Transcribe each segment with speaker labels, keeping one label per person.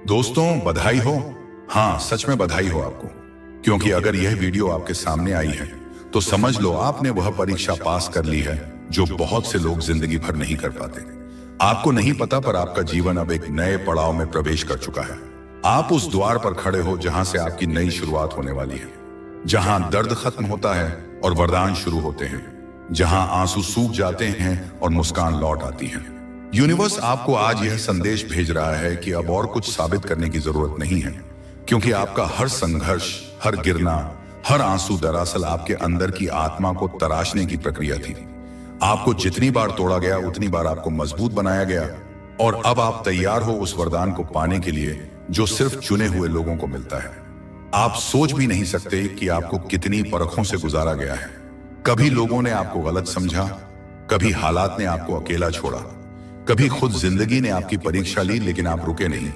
Speaker 1: दोस्तों, बधाई हो। हाँ, सच में बधाई हो आपको, क्योंकि अगर यह वीडियो आपके सामने आई है तो समझ लो आपने वह परीक्षा पास कर ली है जो बहुत से लोग जिंदगी भर नहीं कर पाते। आपको नहीं पता, पर आपका जीवन अब एक नए पड़ाव में प्रवेश कर चुका है। आप उस द्वार पर खड़े हो जहां से आपकी नई शुरुआत होने वाली है, जहां दर्द खत्म होता है और वरदान शुरू होते हैं, जहां आंसू सूख जाते हैं और मुस्कान लौट आती है। यूनिवर्स आपको आज यह संदेश भेज रहा है कि अब और कुछ साबित करने की जरूरत नहीं है, क्योंकि आपका हर संघर्ष, हर गिरना, हर आंसू दरअसल आपके अंदर की आत्मा को तराशने की प्रक्रिया थी। आपको जितनी बार तोड़ा गया उतनी बार आपको मजबूत बनाया गया, और अब आप तैयार हो उस वरदान को पाने के लिए जो सिर्फ चुने हुए लोगों को मिलता है। आप सोच भी नहीं सकते कि आपको कितनी परखों से गुजारा गया है। कभी लोगों ने आपको गलत समझा, कभी हालात ने आपको अकेला छोड़ा, कभी खुद जिंदगी ने आपकी परीक्षा ली, लेकिन आप रुके नहीं।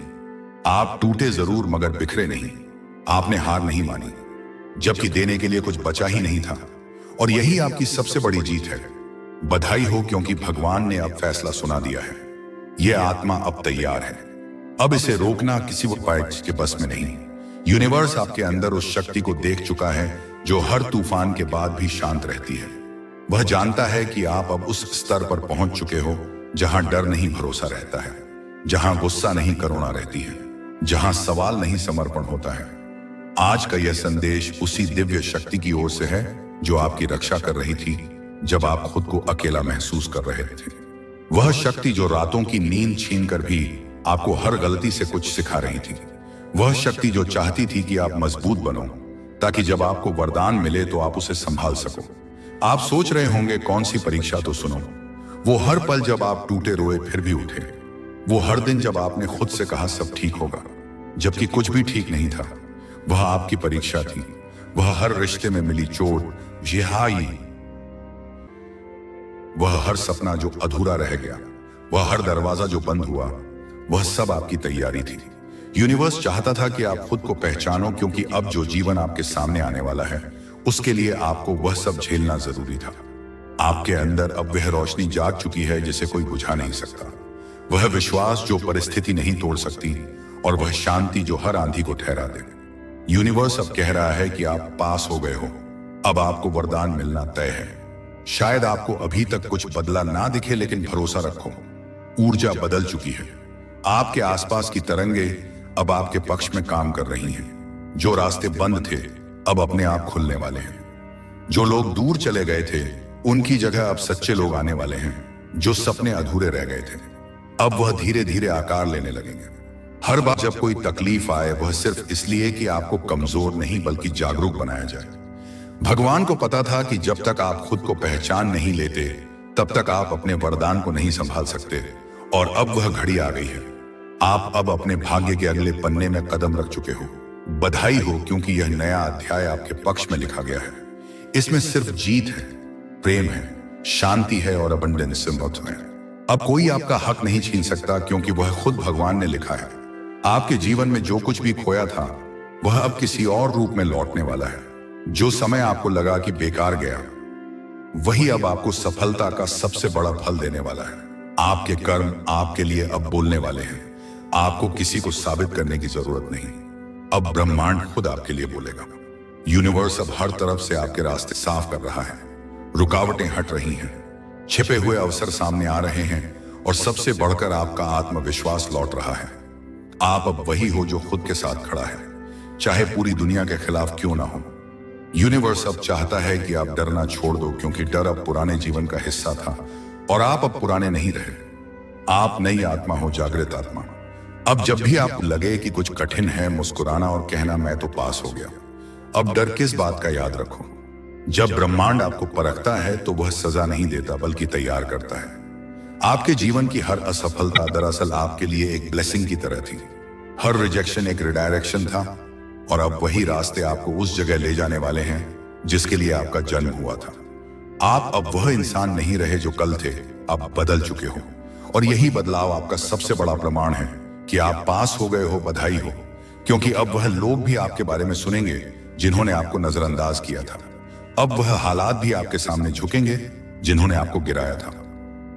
Speaker 1: आप टूटे जरूर मगर बिखरे नहीं। आपने हार नहीं मानी, जबकि देने के लिए कुछ बचा ही नहीं था, और यही आपकी सबसे बड़ी जीत है। बधाई हो, क्योंकि भगवान ने अब फैसला सुना दिया है। यह आत्मा अब तैयार है। अब इसे रोकना किसी उपाय के बस में नहीं। यूनिवर्स आपके अंदर उस शक्ति को देख चुका है जो हर तूफान के बाद भी शांत रहती है। वह जानता है कि आप अब उस स्तर पर पहुंच चुके हो जहां डर नहीं भरोसा रहता है, जहां गुस्सा नहीं करुणा रहती है, जहां सवाल नहीं समर्पण होता है। आज का यह संदेश उसी दिव्य शक्ति की ओर से है जो आपकी रक्षा कर रही थी जब आप खुद को अकेला महसूस कर रहे थे। वह शक्ति जो रातों की नींद छीनकर भी आपको हर गलती से कुछ सिखा रही थी। वह शक्ति जो चाहती थी कि आप मजबूत बनो, ताकि जब आपको वरदान मिले तो आप उसे संभाल सको। आप सोच रहे होंगे, कौन सी परीक्षा, तो सुनो। वो हर पल जब आप टूटे रोए फिर भी उठे। वो हर दिन जब आपने खुद से कहा सब ठीक होगा, जबकि कुछ भी ठीक नहीं था। वह आपकी परीक्षा थी। वह हर रिश्ते में मिली चोट, जिहाई, वह हर सपना जो अधूरा रह गया, वह हर दरवाजा जो बंद हुआ, वह सब आपकी तैयारी थी। यूनिवर्स चाहता था कि आप खुद को पहचानो, क्योंकि अब जो जीवन आपके सामने आने वाला है उसके लिए आपको वह सब झेलना जरूरी था। आपके अंदर अब वह रोशनी जाग चुकी है जिसे कोई बुझा नहीं सकता। वह विश्वास जो परिस्थिति नहीं तोड़ सकती, और वह शांति जो हर आंधी को ठहरा दे। यूनिवर्स अब कह रहा है कि आप पास हो गए हो। अब आपको वरदान मिलना तय है। शायद आपको अभी तक कुछ बदला ना दिखे, लेकिन भरोसा रखो, ऊर्जा बदल चुकी है। आपके आसपास की तरंगे अब आपके पक्ष में काम कर रही हैं। जो रास्ते बंद थे अब अपने आप खुलने वाले हैं। जो लोग दूर चले गए थे उनकी जगह अब सच्चे लोग आने वाले हैं। जो सपने अधूरे रह गए थे अब वह धीरे धीरे आकार लेने लगेंगे। हर बार जब कोई तकलीफ आए, वह सिर्फ इसलिए कि आपको कमजोर नहीं बल्कि जागरूक बनाया जाए। भगवान को पता था कि जब तक आप खुद को पहचान नहीं लेते तब तक आप अपने वरदान को नहीं संभाल सकते, और अब वह घड़ी आ गई है। आप अब अपने भाग्य के अगले पन्ने में कदम रख चुके हो। बधाई हो, क्योंकि यह नया अध्याय आपके पक्ष में लिखा गया है। इसमें सिर्फ जीत है, प्रेम है, शांति है और अबंडेंस है। अब कोई आपका हक नहीं छीन सकता, क्योंकि वह खुद भगवान ने लिखा है। आपके जीवन में जो कुछ भी खोया था वह अब किसी और रूप में लौटने वाला है। जो समय आपको लगा कि बेकार गया, वही अब आपको सफलता का सबसे बड़ा फल देने वाला है। आपके कर्म आपके लिए अब बोलने वाले हैं। आपको किसी को साबित करने की जरूरत नहीं। अब ब्रह्मांड खुद आपके लिए बोलेगा। यूनिवर्स अब हर तरफ से आपके रास्ते साफ कर रहा है। रुकावटें हट रही हैं, छिपे हुए अवसर सामने आ रहे हैं, और सबसे बढ़कर आपका आत्मविश्वास लौट रहा है। आप अब वही हो जो खुद के साथ खड़ा है, चाहे पूरी दुनिया के खिलाफ क्यों ना हो। यूनिवर्स अब चाहता है कि आप डरना छोड़ दो, क्योंकि डर अब पुराने जीवन का हिस्सा था, और आप अब पुराने नहीं रहे। आप नई आत्मा हो, जागृत आत्मा। अब जब भी आप लगे कि कुछ कठिन है, मुस्कुराना और कहना मैं तो पास हो गया। अब डर किस बात का, याद रखो, जब ब्रह्मांड आपको परखता है तो वह सजा नहीं देता बल्कि तैयार करता है। आपके जीवन की हर असफलता दरअसल आपके लिए एक ब्लेसिंग की तरह थी। हर रिजेक्शन एक रिडायरेक्शन था, और अब वही रास्ते आपको उस जगह ले जाने वाले हैं जिसके लिए आपका जन्म हुआ था। आप अब वह इंसान नहीं रहे जो कल थे, आप बदल चुके हो, और यही बदलाव आपका सबसे बड़ा प्रमाण है कि आप पास हो गए हो। बधाई हो, क्योंकि अब वह लोग भी आपके बारे में सुनेंगे जिन्होंने आपको नजरअंदाज किया था। अब वह हालात भी आपके सामने झुकेंगे जिन्होंने आपको गिराया था।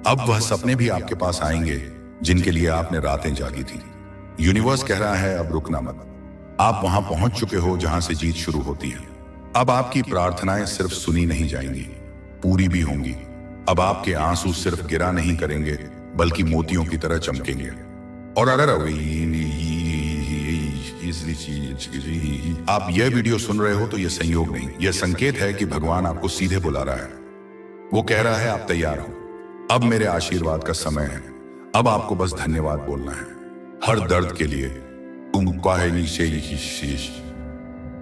Speaker 1: अब वह सपने भी आपके पास आएंगे जिनके लिए आपने रातें जागी थी। यूनिवर्स कह रहा है अब रुकना मत। आप वहां पहुंच चुके हो जहां से जीत शुरू होती है। अब आपकी प्रार्थनाएं सिर्फ सुनी नहीं जाएंगी, पूरी भी होंगी। अब आपके आंसू सिर्फ गिरा नहीं करेंगे बल्कि मोतियों की तरह चमकेंगे। और अगर आप यह वीडियो सुन रहे हो तो यह संयोग नहीं, यह संकेत है कि भगवान आपको सीधे बुला रहा है। वो कह रहा है आप तैयार हो, अब मेरे आशीर्वाद का समय है। अब आपको बस धन्यवाद बोलना है, हर दर्द के लिए,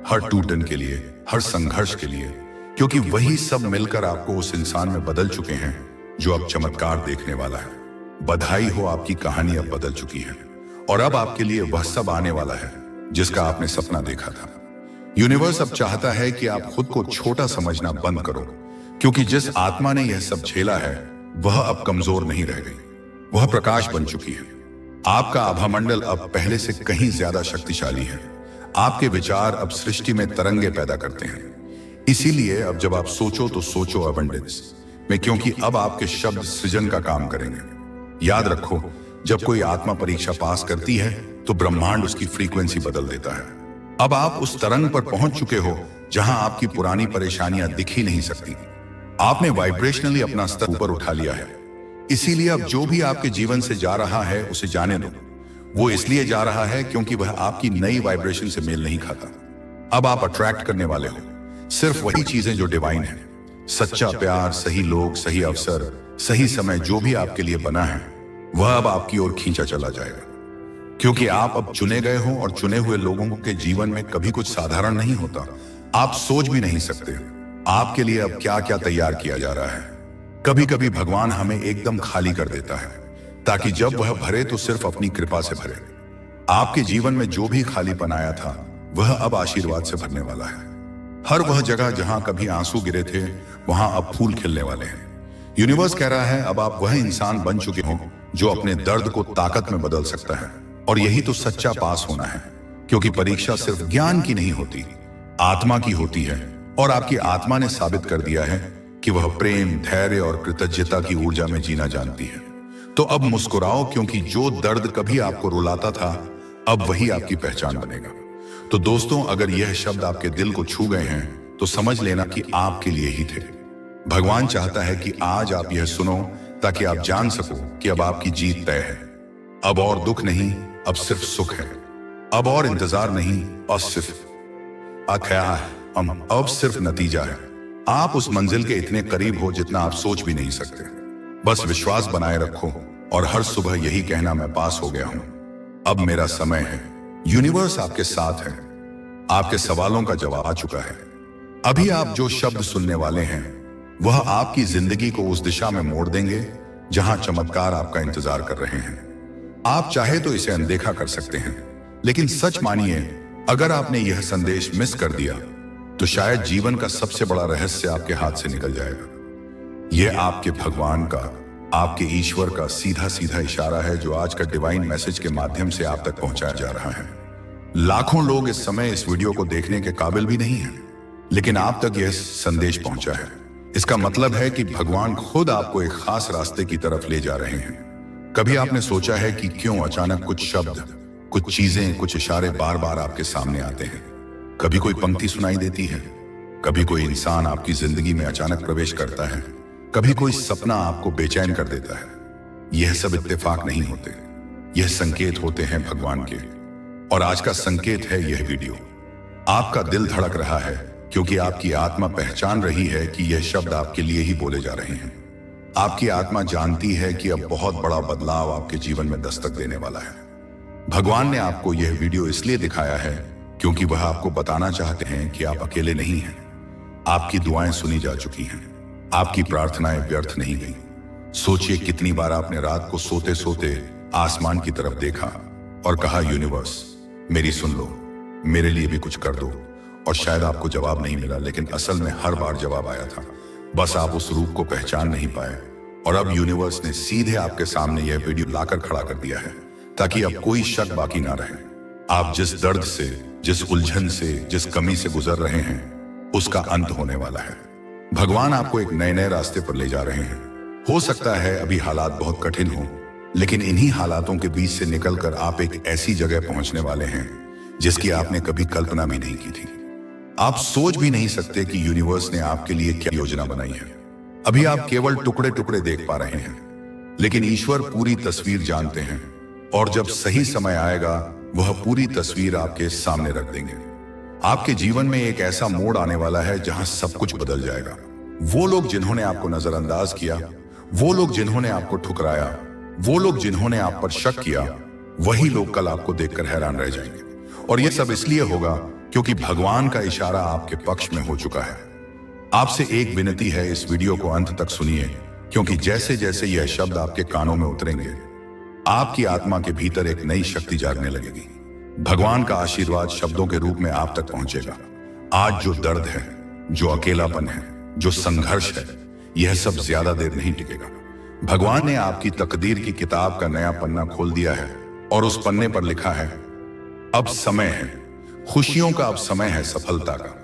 Speaker 1: हर टूटन के लिए, हर संघर्ष के लिए, क्योंकि वही सब मिलकर आपको उस इंसान में बदल चुके हैं जो अब चमत्कार देखने वाला है। बधाई हो, आपकी कहानी अब बदल चुकी है और अब आपके लिए वह सब आने वाला है जिसका आपने सपना देखा था। यूनिवर्स अब चाहता है कि आप खुद को छोटा समझना बंद करो, क्योंकि जिस आत्मा ने यह सब झेला है वह अब कमजोर नहीं रह गई, वह प्रकाश बन चुकी है। आपका आभामंडल अब पहले से कहीं ज्यादा शक्तिशाली है। आपके विचार अब सृष्टि में तरंगे पैदा करते हैं। इसीलिए अब जब आप सोचो तो सोचो अबंडेंस में, क्योंकि अब आपके शब्द सृजन का काम करेंगे। याद रखो, जब कोई आत्मा परीक्षा पास करती है तो ब्रह्मांड उसकी फ्रीक्वेंसी बदल देता है। अब आप उस तरंग पर पहुंच चुके हो जहां आपकी पुरानी परेशानियां दिख ही नहीं सकती। आपने वाइब्रेशनली अपना स्तर ऊपर उठा लिया है। इसीलिए अब जो भी आपके जीवन से जा रहा है उसे जाने दो। वो इसलिए जा रहा है क्योंकि वह आपकी नई वाइब्रेशन से मेल नहीं खाता। अब आप अट्रैक्ट करने वाले हो सिर्फ वही चीजें जो डिवाइन है। सच्चा प्यार, सही लोग, सही अवसर, सही समय जो भी आपके लिए बना है वह अब आपकी ओर खींचा चला जाएगा, क्योंकि आप अब चुने गए हो। और चुने हुए लोगों के जीवन में कभी कुछ साधारण नहीं होता। आप सोच भी नहीं सकते आपके लिए अब क्या क्या तैयार किया जा रहा है। कभी कभी भगवान हमें एकदम खाली कर देता है ताकि जब वह भरे तो सिर्फ अपनी कृपा से भरे। आपके जीवन में जो भी खालीपन आया था वह अब आशीर्वाद से भरने वाला है। हर वह जगह जहां कभी आंसू गिरे थे वहां अब फूल खिलने वाले हैं। यूनिवर्स कह रहा है अब आप वह इंसान बन चुके हो जो अपने दर्द को ताकत में बदल सकता है। और यही तो सच्चा पास होना है, क्योंकि परीक्षा सिर्फ ज्ञान की नहीं होती, आत्मा की होती है। और आपकी आत्मा ने साबित कर दिया है कि वह प्रेम, धैर्य और कृतज्ञता की ऊर्जा में जीना जानती है। तो अब मुस्कुराओ, क्योंकि जो दर्द कभी आपको रुलाता था अब वही आपकी पहचान बनेगा। तो दोस्तों, अगर यह शब्द आपके दिल को छू गए हैं तो समझ लेना कि आपके लिए ही थे। भगवान चाहता है कि आज आप यह सुनो ताकि आप जान सको कि अब आपकी जीत तय है। अब और दुख नहीं, अब सिर्फ सुख है। अब और इंतजार नहीं, और सिर्फ अब सिर्फ नतीजा है। आप उस मंजिल के इतने करीब हो जितना आप सोच भी नहीं सकते। बस विश्वास बनाए रखो और हर सुबह यही कहना, मैं पास हो गया हूं, अब मेरा समय है। यूनिवर्स आपके साथ है। आपके सवालों का जवाब आ चुका है। अभी आप जो शब्द सुनने वाले हैं वह आपकी जिंदगी को उस दिशा में मोड़ देंगे जहां चमत्कार आपका इंतजार कर रहे हैं। आप चाहे तो इसे अनदेखा कर सकते हैं, लेकिन सच मानिए, अगर आपने यह संदेश मिस कर दिया तो शायद जीवन का सबसे बड़ा रहस्य आपके हाथ से निकल जाएगा। यह आपके भगवान का, आपके ईश्वर का सीधा सीधा इशारा है जो आज का डिवाइन मैसेज के माध्यम से आप तक पहुंचाया जा रहा है। लाखों लोग इस समय इस वीडियो को देखने के काबिल भी नहीं हैं, लेकिन आप तक यह संदेश पहुंचा है। इसका मतलब है कि भगवान खुद आपको एक खास रास्ते की तरफ ले जा रहे हैं। कभी आपने सोचा है कि क्यों अचानक कुछ शब्द, कुछ चीजें, कुछ इशारे बार बार आपके सामने आते हैं? कभी कोई पंक्ति सुनाई देती है, कभी कोई इंसान आपकी जिंदगी में अचानक प्रवेश करता है, कभी कोई सपना आपको बेचैन कर देता है। यह सब इत्तेफाक नहीं होते, यह संकेत होते हैं भगवान के। और आज का संकेत है यह वीडियो। आपका दिल धड़क रहा है क्योंकि आपकी आत्मा पहचान रही है कि यह शब्द आपके लिए ही बोले जा रहे हैं। आपकी आत्मा जानती है कि अब बहुत बड़ा बदलाव आपके जीवन में दस्तक देने वाला है। भगवान ने आपको यह वीडियो इसलिए दिखाया है क्योंकि वह आपको बताना चाहते हैं कि आप अकेले नहीं हैं। आपकी दुआएं सुनी जा चुकी हैं, आपकी प्रार्थनाएं व्यर्थ नहीं गई। सोचिए कितनी बार आपने रात को सोते सोते आसमान की तरफ देखा और कहा, यूनिवर्स मेरी सुन लो, मेरे लिए भी कुछ कर दो। और शायद आपको जवाब नहीं मिला, लेकिन असल में हर बार जवाब आया था, बस आप उस रूप को पहचान नहीं पाए। और अब यूनिवर्स ने सीधे आपके सामने यह वीडियो लाकर खड़ा कर दिया है ताकि अब कोई शक बाकी ना रहे। आप जिस दर्द से, जिस उलझन से, जिस कमी से गुजर रहे हैं उसका अंत होने वाला है। भगवान आपको एक नए नए रास्ते पर ले जा रहे हैं। हो सकता है अभी हालात बहुत कठिन हो, लेकिन इन्हीं हालातों के बीच से निकलकर आप एक ऐसी जगह पहुंचने वाले हैं जिसकी आपने कभी कल्पना भी नहीं की थी। आप सोच भी नहीं सकते कि यूनिवर्स ने आपके लिए क्या योजना बनाई है। अभी आप केवल टुकड़े टुकड़े देख पा रहे हैं, लेकिन ईश्वर पूरी तस्वीर जानते हैं और जब सही समय आएगा वह पूरी तस्वीर आपके सामने रख देंगे। आपके जीवन में एक ऐसा मोड़ आने वाला है जहां सब कुछ बदल जाएगा। वो लोग जिन्होंने आपको नजरअंदाज किया, वो लोग जिन्होंने आपको ठुकराया, वो लोग जिन्होंने आप पर शक किया, वही लोग कल आपको देखकर हैरान रह जाएंगे। और यह सब इसलिए होगा क्योंकि भगवान का इशारा आपके पक्ष में हो चुका है। आपसे एक विनती है, इस वीडियो को अंत तक सुनिए, क्योंकि जैसे जैसे यह शब्द आपके कानों में उतरेंगे आपकी आत्मा के भीतर एक नई शक्ति जागने लगेगी। भगवान का आशीर्वाद शब्दों के रूप में आप तक पहुंचेगा। आज जो दर्द है, जो अकेलापन है, जो संघर्ष है, यह सब ज्यादा देर नहीं टिकेगा। भगवान ने आपकी तकदीर की किताब का नया पन्ना खोल दिया है और उस पन्ने पर लिखा है, अब समय है खुशियों का, अब समय है सफलता का,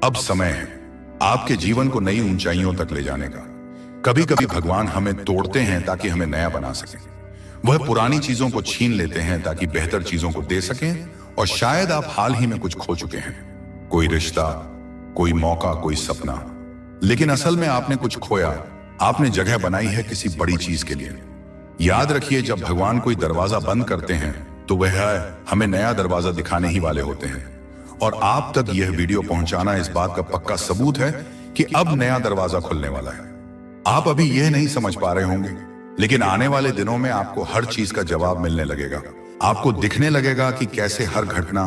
Speaker 1: अब समय है आपके जीवन को नई ऊंचाइयों तक ले जाने का। कभी कभी भगवान हमें तोड़ते हैं ताकि हमें नया बना सकें। वह पुरानी चीजों को छीन लेते हैं ताकि बेहतर चीजों को दे सकें। और शायद आप हाल ही में कुछ खो चुके हैं, कोई रिश्ता, कोई मौका, कोई सपना, लेकिन असल में आपने कुछ खोया। आपने जगह बनाई है किसी बड़ी चीज के लिए। याद रखिए, जब भगवान कोई दरवाजा बंद करते हैं तो वह हमें नया दरवाजा दिखाने ही वाले होते हैं। और आप तक यह वीडियो पहुंचाना इस बात का पक्का सबूत है कि अब नया दरवाजा खुलने वाला है। आप अभी यह नहीं समझ पा रहे होंगे, लेकिन आने वाले दिनों में आपको हर चीज का जवाब मिलने लगेगा। आपको दिखने लगेगा कि कैसे हर घटना,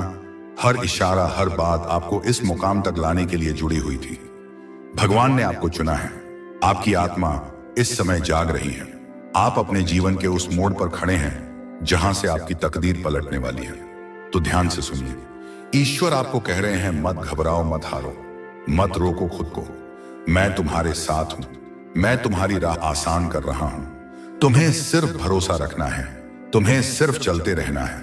Speaker 1: हर इशारा, हर बात आपको इस मुकाम तक लाने के लिए जुड़ी हुई थी। भगवान ने आपको चुना है। आपकी आत्मा इस समय जाग रही है। आप अपने जीवन के उस मोड़ पर खड़े हैं जहां से आपकी तकदीर पलटने वाली है। तो ध्यान से सुनिए, ईश्वर आपको कह रहे हैं, मत घबराओ, मत हारो, मत रोको खुद को। मैं तुम्हारे साथ हूं, मैं तुम्हारी राह आसान कर रहा हूं। तुम्हें सिर्फ भरोसा रखना है, तुम्हें सिर्फ चलते रहना है।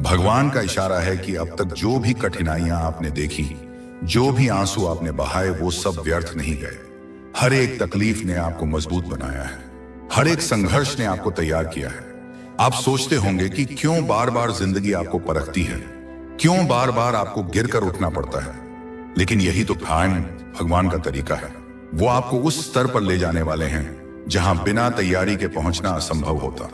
Speaker 1: भगवान का इशारा है कि अब तक जो भी कठिनाइयां आपने देखी, जो भी आंसू आपने बहाए, वो सब व्यर्थ नहीं गए। हर एक तकलीफ ने आपको मजबूत बनाया है, हर एक संघर्ष ने आपको तैयार किया है। आप सोचते होंगे कि क्यों बार बार जिंदगी आपको परखती है, क्यों बार बार आपको गिरकर उठना पड़ता है, लेकिन यही तो भगवान का तरीका है। वो आपको उस स्तर पर ले जाने वाले हैं जहां बिना तैयारी के पहुंचना असंभव होता।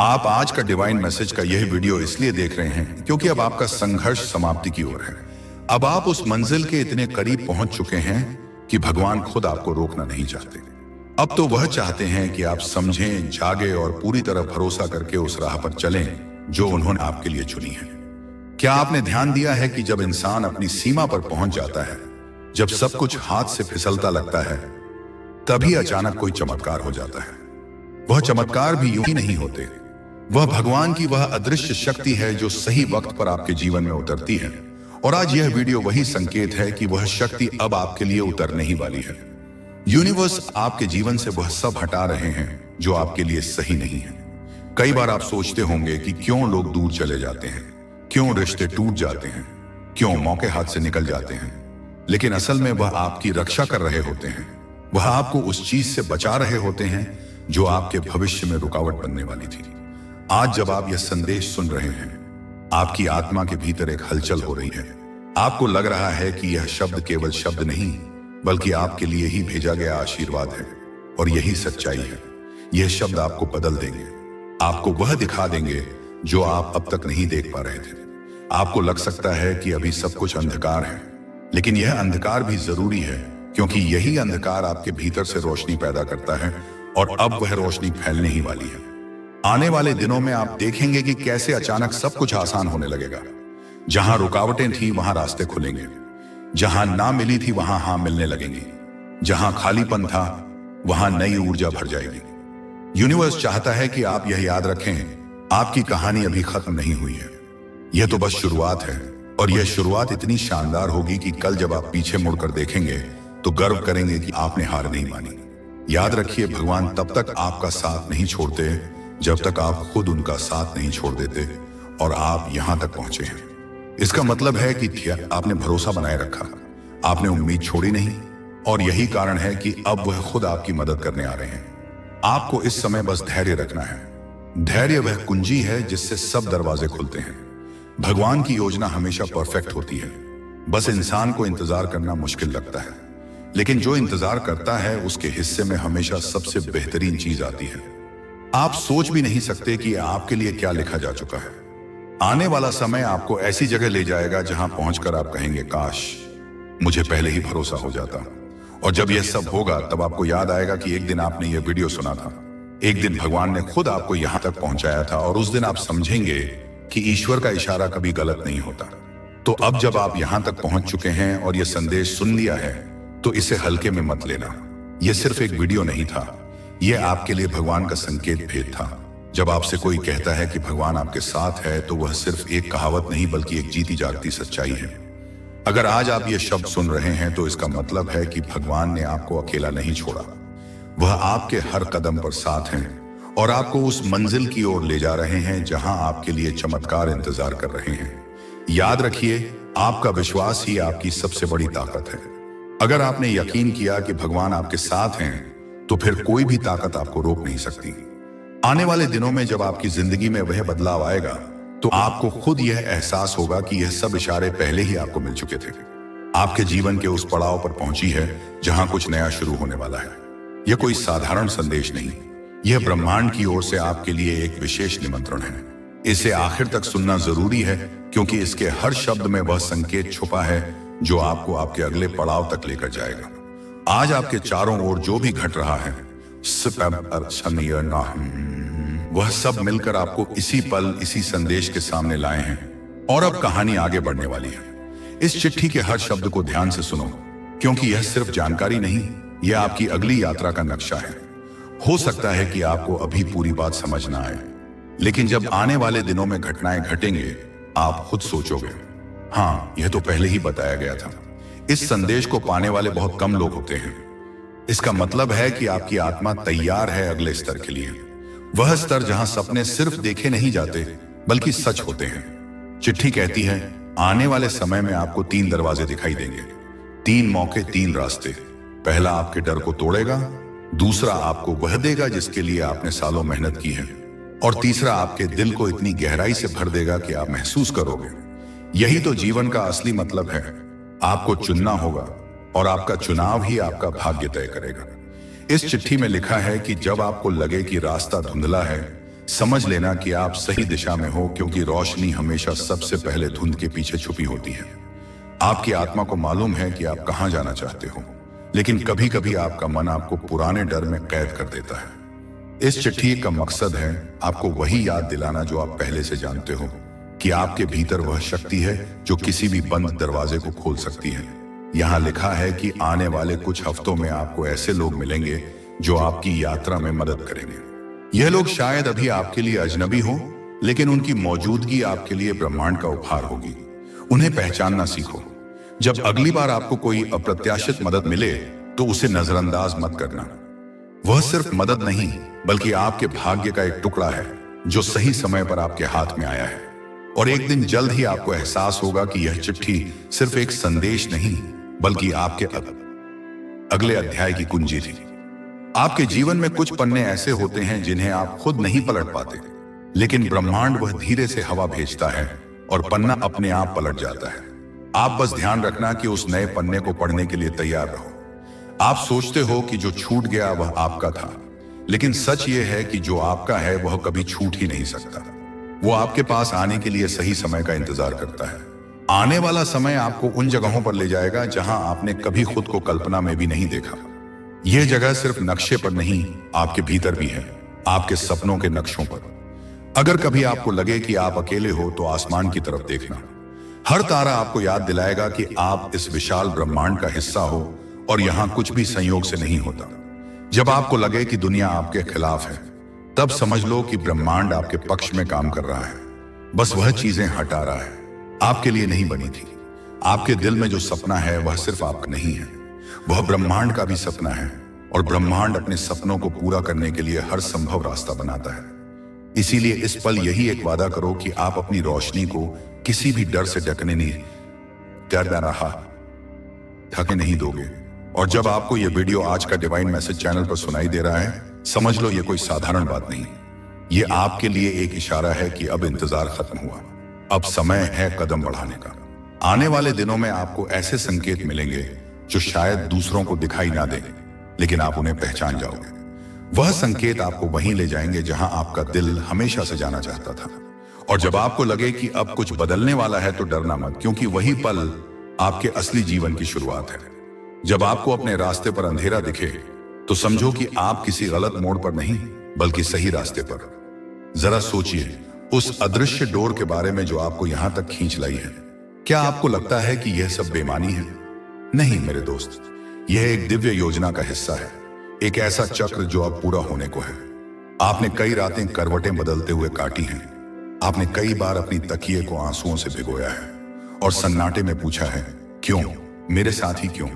Speaker 1: आप आज का डिवाइन मैसेज का यह वीडियो इसलिए देख रहे हैं क्योंकि अब आपका संघर्ष समाप्ति की ओर है। अब आप उस मंजिल के इतने करीब पहुंच चुके हैं कि भगवान खुद आपको रोकना नहीं चाहते। अब तो वह चाहते हैं कि आप समझें, जागे और पूरी तरह भरोसा करके उस राह पर चलें जो उन्होंने आपके लिए चुनी है। क्या आपने ध्यान दिया है कि जब इंसान अपनी सीमा पर पहुंच जाता है, जब सब कुछ हाथ से फिसलता लगता है, तभी अचानक कोई चमत्कार हो जाता है। वह चमत्कार भी यूं ही नहीं होते, वह भगवान की वह अदृश्य शक्ति है जो सही वक्त पर आपके जीवन में उतरती है। और आज यह वीडियो वही संकेत है कि वह शक्ति अब आपके लिए उतरने ही वाली है। यूनिवर्स आपके जीवन से वह सब हटा रहे हैं जो आपके लिए सही नहीं है। कई बार आप सोचते होंगे कि क्यों लोग दूर चले जाते हैं, क्यों रिश्ते टूट जाते हैं, क्यों मौके हाथ से निकल जाते हैं, लेकिन असल में वह आपकी रक्षा कर रहे होते हैं। वह आपको उस चीज से बचा रहे होते हैं जो आपके भविष्य में रुकावट बनने वाली थी। आज जब आप यह संदेश सुन रहे हैं, आपकी आत्मा के भीतर एक हलचल हो रही है। आपको लग रहा है कि यह शब्द केवल शब्द नहीं, बल्कि आपके लिए ही भेजा गया आशीर्वाद है। और यही सच्चाई है। यह शब्द आपको बदल देंगे, आपको वह दिखा देंगे जो आप अब तक नहीं देख पा रहे थे। आपको लग सकता है कि अभी सब कुछ अंधकार है, लेकिन यह अंधकार भी जरूरी है, क्योंकि यही अंधकार आपके भीतर से रोशनी पैदा करता है और अब वह रोशनी फैलने ही वाली है। आने वाले दिनों में आप देखेंगे कि कैसे अचानक सब कुछ आसान होने लगेगा। जहां रुकावटें थी वहां रास्ते खुलेंगे, जहां ना मिली थी वहां हाँ मिलने लगेंगी, जहां खालीपन था वहां नई ऊर्जा भर जाएगी। यूनिवर्स चाहता है कि आप यह याद रखें, आपकी कहानी अभी खत्म नहीं हुई है। यह तो बस शुरुआत है, और यह शुरुआत इतनी शानदार होगी कि कल जब आप पीछे मुड़कर देखेंगे तो गर्व करेंगे कि आपने हार नहीं मानी। याद रखिए, भगवान तब तक आपका साथ नहीं छोड़ते जब तक आप खुद उनका साथ नहीं छोड़ देते, और आप यहां तक पहुंचे हैं। इसका मतलब है कि आपने भरोसा बनाए रखा, आपने उम्मीद छोड़ी नहीं, और यही कारण है कि अब वह खुद आपकी मदद करने आ रहे हैं। आपको इस समय बस धैर्य रखना है। धैर्य वह कुंजी है जिससे सब दरवाजे खुलते हैं। भगवान की योजना हमेशा परफेक्ट होती है, बस इंसान को इंतजार करना मुश्किल लगता है। लेकिन जो इंतजार करता है उसके हिस्से में हमेशा सबसे बेहतरीन चीज आती है। आप सोच भी नहीं सकते कि आपके लिए क्या लिखा जा चुका है। आने वाला समय आपको ऐसी जगह ले जाएगा जहां पहुंचकर आप कहेंगे, काश मुझे पहले ही भरोसा हो जाता। और जब यह सब होगा तब आपको याद आएगा कि एक दिन आपने यह वीडियो सुना था, एक दिन भगवान ने खुद आपको यहां तक पहुंचाया था, और उस दिन आप समझेंगे कि ईश्वर का इशारा कभी गलत नहीं होता। तो अब जब आप यहां तक पहुंच चुके हैं और यह संदेश सुन लिया है, तो इसे हल्के में मत लेना। यह सिर्फ एक वीडियो नहीं था, यह आपके लिए भगवान का संकेत भेद था। जब आपसे कोई कहता है कि भगवान आपके साथ है, तो वह सिर्फ एक कहावत नहीं बल्कि एक जीती जागती सच्चाई है। अगर आज आप ये शब्द सुन रहे हैं तो इसका मतलब है कि भगवान ने आपको अकेला नहीं छोड़ा। वह आपके हर कदम पर साथ हैं और आपको उस मंजिल की ओर ले जा रहे हैं जहां आपके लिए चमत्कार इंतजार कर रहे हैं। याद रखिए, आपका विश्वास ही आपकी सबसे बड़ी ताकत है। अगर आपने यकीन किया कि भगवान आपके साथ हैं, तो फिर कोई भी ताकत आपको रोक नहीं सकती। आने वाले दिनों में जब आपकी जिंदगी में वह बदलाव आएगा, तो आपको खुद यह एहसास होगा कि यह सब इशारे पहले ही आपको मिल चुके थे। आपके जीवन के उस पड़ाव पर पहुंची है जहां कुछ नया शुरू होने वाला है। यह कोई साधारण संदेश नहीं, यह ब्रह्मांड की ओर से आपके लिए एक विशेष निमंत्रण है। इसे आखिर तक सुनना जरूरी है, क्योंकि इसके हर शब्द में वह संकेत छुपा है जो आपको आपके अगले पड़ाव तक लेकर जाएगा। आज आपके चारों ओर जो भी घट रहा है, वह सब मिलकर आपको इसी पल, इसी संदेश के सामने लाए हैं। और अब कहानी आगे बढ़ने वाली है। इस चिट्ठी के हर शब्द को ध्यान से सुनो, क्योंकि यह सिर्फ जानकारी नहीं, यह आपकी अगली यात्रा का नक्शा है। हो सकता है कि आपको अभी पूरी बात समझ ना आए, लेकिन जब आने वाले दिनों में घटनाएं घटेंगे, आप खुद सोचोगे, हाँ, यह तो पहले ही बताया गया था। इस संदेश को पाने वाले बहुत कम लोग होते हैं। इसका मतलब है कि आपकी आत्मा तैयार है अगले स्तर के लिए, वह स्तर जहां सपने सिर्फ देखे नहीं जाते बल्कि सच होते हैं। चिट्ठी कहती है, आने वाले समय में आपको 3 दरवाजे दिखाई देंगे, 3 मौके, 3 रास्ते। पहला आपके डर को तोड़ेगा, दूसरा आपको वह देगा जिसके लिए आपने सालों मेहनत की है, और तीसरा आपके दिल को इतनी गहराई से भर देगा कि आप महसूस करोगे, यही तो जीवन का असली मतलब है। आपको चुनना होगा और आपका चुनाव ही आपका भाग्य तय करेगा। इस चिट्ठी में लिखा है कि जब आपको लगे कि रास्ता धुंधला है, समझ लेना कि आप सही दिशा में हो, क्योंकि रोशनी हमेशा सबसे पहले धुंध के पीछे छुपी होती है। आपकी आत्मा को मालूम है कि आप कहां जाना चाहते हो, लेकिन कभी कभी आपका मन आपको पुराने डर में कैद कर देता है। इस चिट्ठी का मकसद है आपको वही याद दिलाना जो आप पहले से जानते हो, कि आपके भीतर वह शक्ति है जो किसी भी बंद दरवाजे को खोल सकती है। यहाँ लिखा है कि आने वाले कुछ हफ्तों में आपको ऐसे लोग मिलेंगे जो आपकी यात्रा में मदद करेंगे। यह लोग शायद अभी आपके लिए अजनबी हो, लेकिन उनकी मौजूदगी आपके लिए ब्रह्मांड का उपहार होगी। उन्हें पहचानना सीखो। जब अगली बार आपको कोई अप्रत्याशित मदद मिले, तो उसे नजरअंदाज मत करना। वह सिर्फ मदद नहीं, बल्कि आपके भाग्य का एक टुकड़ा है जो सही समय पर आपके हाथ में आया है। और एक दिन जल्द ही आपको एहसास होगा कि यह चिट्ठी सिर्फ एक संदेश नहीं, बल्कि आपके अगले अध्याय की कुंजी थी। आपके जीवन में कुछ पन्ने ऐसे होते हैं जिन्हें आप खुद नहीं पलट पाते, लेकिन ब्रह्मांड वह धीरे से हवा भेजता है और पन्ना अपने आप पलट जाता है। आप बस ध्यान रखना कि उस नए पन्ने को पढ़ने के लिए तैयार रहो। आप सोचते हो कि जो छूट गया वह आपका था, लेकिन सच ये है कि जो आपका है वह कभी छूट ही नहीं सकता। वो आपके पास आने के लिए सही समय का इंतजार करता है। आने वाला समय आपको उन जगहों पर ले जाएगा जहां आपने कभी खुद को कल्पना में भी नहीं देखा। यह जगह सिर्फ नक्शे पर नहीं, आपके भीतर भी है, आपके सपनों के नक्शों पर। अगर कभी आपको लगे कि आप अकेले हो, तो आसमान की तरफ देखना। हर तारा आपको याद दिलाएगा कि आप इस विशाल ब्रह्मांड का हिस्सा हो और यहां कुछ भी संयोग से नहीं होता। जब आपको लगे कि दुनिया आपके खिलाफ है, तब समझ लो कि ब्रह्मांड आपके पक्ष में काम कर रहा है। बस वह चीजें हटा रहा है, आपके लिए नहीं बनी थी। आपके दिल में जो सपना है वह सिर्फ आपका नहीं है, वह ब्रह्मांड का भी सपना है, और ब्रह्मांड अपने सपनों को पूरा करने के लिए हर संभव रास्ता बनाता है। इसीलिए इस पल यही एक वादा करो कि आप अपनी रोशनी को किसी भी डर से ढकने नहीं दोगे। और जब आपको यह वीडियो आज का डिवाइन मैसेज चैनल पर सुनाई दे रहा है, समझ लो ये कोई साधारण बात नहीं, ये आपके लिए एक इशारा है कि अब इंतजार खत्म हुआ, अब समय है कदम बढ़ाने का। आने वाले दिनों में आपको ऐसे संकेत मिलेंगे जो शायद दूसरों को दिखाई ना दें, लेकिन आप उन्हें पहचान जाओगे। वह संकेत आपको वहीं ले जाएंगे जहां आपका दिल हमेशा से जाना चाहता था। और जब आपको लगे कि अब कुछ बदलने वाला है तो डरना मत, क्योंकि वही पल आपके असली जीवन की शुरुआत है। जब आपको अपने रास्ते पर अंधेरा दिखे तो समझो कि आप किसी गलत मोड़ पर नहीं, बल्कि सही रास्ते पर। जरा सोचिए उस अदृश्य डोर के बारे में जो आपको यहां तक खींच लाई है। क्या आपको लगता है कि यह सब बेमानी है? नहीं मेरे दोस्त, यह एक दिव्य योजना का हिस्सा है, एक ऐसा चक्र जो अब पूरा होने को है। आपने कई रातें करवटें बदलते हुए काटी हैं। आपने कई बार अपनी तकिए को आंसुओं से भिगोया है और सन्नाटे में पूछा है, क्यों मेरे साथ ही क्यों?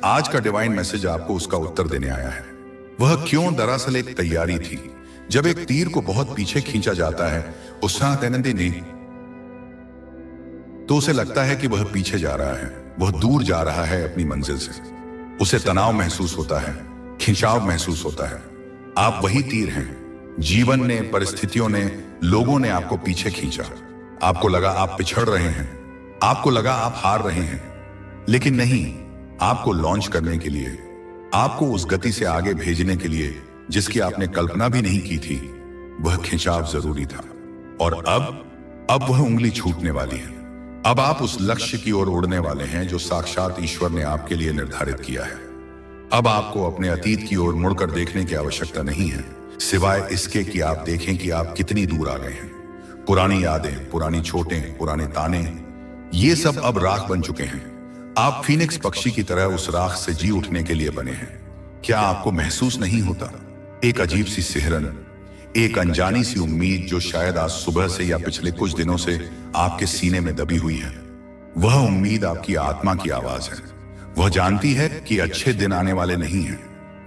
Speaker 1: आज का डिवाइन मैसेज आपको उसका उत्तर देने आया है। वह क्यों दरअसल एक तैयारी थी। जब एक तीर को बहुत पीछे खींचा जाता है तो उसे लगता है कि वह पीछे जा रहा है, वह दूर जा रहा है अपनी मंजिल से। उसे तनाव महसूस होता है, खिंचाव महसूस होता है। आप वही तीर हैं। जीवन ने, परिस्थितियों ने, लोगों ने आपको पीछे खींचा। आपको लगा आप पिछड़ रहे हैं, आपको लगा आप हार रहे हैं, लेकिन नहीं, आपको लॉन्च करने के लिए, आपको उस गति से आगे भेजने के लिए जिसकी आपने कल्पना भी नहीं की थी, वह खिंचाव जरूरी था। और अब वह उंगली छूटने वाली है। अब आप उस लक्ष्य की ओर उड़ने वाले हैं जो साक्षात ईश्वर ने आपके लिए निर्धारित किया है। अब आपको अपने अतीत की ओर मुड़कर देखने की आवश्यकता नहीं है, सिवाय इसके कि आप देखें कि आप कितनी दूर आ गए हैं। पुरानी यादें, पुरानी चोटें, पुराने ताने, ये सब अब राख बन चुके हैं। आप फीनिक्स पक्षी की तरह उस राख से जी उठने के लिए बने हैं। क्या आपको महसूस नहीं होता एक अजीब सी सिहरन, एक अनजानी सी उम्मीद जो शायद आज सुबह से या पिछले कुछ दिनों से आपके सीने में दबी हुई है? वह उम्मीद आपकी आत्मा की आवाज है। वह जानती है कि अच्छे दिन आने वाले नहीं हैं,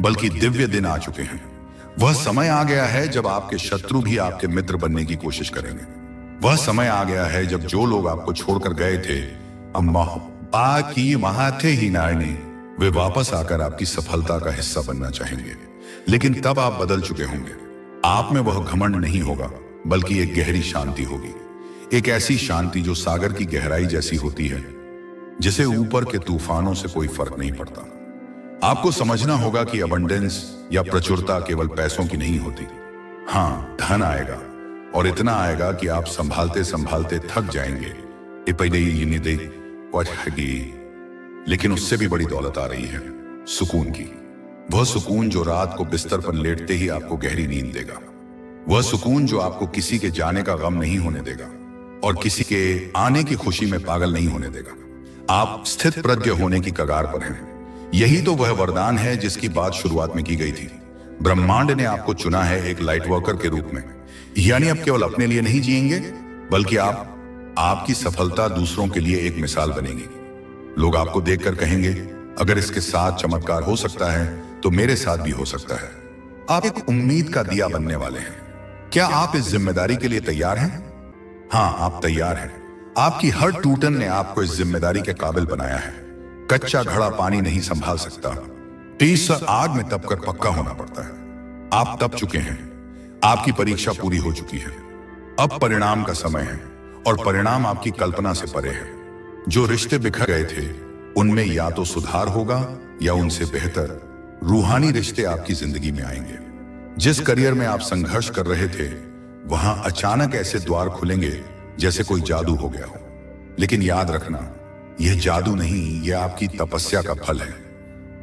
Speaker 1: बल्कि दिव्य दिन आ चुके हैं। वह समय आ गया है जब आपके शत्रु भी आपके मित्र बनने की कोशिश करेंगे। वह समय आ गया है जब जो लोग आपको छोड़कर गए थे, वे वापस आकर आपकी सफलता का हिस्सा बनना चाहेंगे। लेकिन तब आप बदल चुके होंगे। आप में वह घमंड नहीं होगा, बल्कि एक गहरी शांति होगी। एक ऐसी शांति जो सागर की गहराई जैसी होती है, जिसे ऊपर के तूफानों से कोई फर्क नहीं पड़ता। आपको समझना होगा कि अबंडेंस या प्रचुरता केवल पैसों की नहीं होती। हाँ, धन आएगा, और इतना आएगा कि आप संभालते संभालते थक जाएंगे। लेकिन उससे भी बड़ी दौलत आ रही है, सुकून की। वह सुकून जो रात को बिस्तर पर लेटते ही आपको गहरी नींद देगा। वह सुकून जो आपको किसी के जाने का गम नहीं होने देगा और किसी के आने की खुशी में पागल नहीं होने देगा। आप स्थित प्रज्ञ होने की कगार पर हैं। यही तो वह वरदान है जिसकी बात शुरुआत में की गई थी। ब्रह्मांड ने आपको चुना है एक लाइट वर्कर के रूप में। यानी अब केवल अपने लिए नहीं जिएंगे, बल्कि आपकी सफलता दूसरों के लिए एक मिसाल बनेगी। लोग आपको देखकर कहेंगे, अगर इसके साथ चमत्कार हो सकता है तो मेरे साथ भी हो सकता है। आप एक उम्मीद का दिया बनने वाले हैं। क्या आप इस जिम्मेदारी के लिए तैयार हैं? हाँ, आप तैयार हैं। आपकी हर टूटन ने आपको इस जिम्मेदारी के काबिल बनाया है। कच्चा घड़ा पानी नहीं संभाल सकता, तेज आग में तपकर पक्का होना पड़ता है। आप तप चुके हैं, आपकी परीक्षा पूरी हो चुकी है। अब परिणाम का समय है, और परिणाम आपकी कल्पना से परे है। जो रिश्ते बिखर गए थे, उनमें या तो सुधार होगा या उनसे बेहतर रूहानी रिश्ते आपकी जिंदगी में आएंगे। जिस करियर में आप संघर्ष कर रहे थे, वहां अचानक ऐसे द्वार खुलेंगे जैसे कोई जादू हो गया हो। लेकिन याद रखना, यह जादू नहीं, यह आपकी तपस्या का फल है।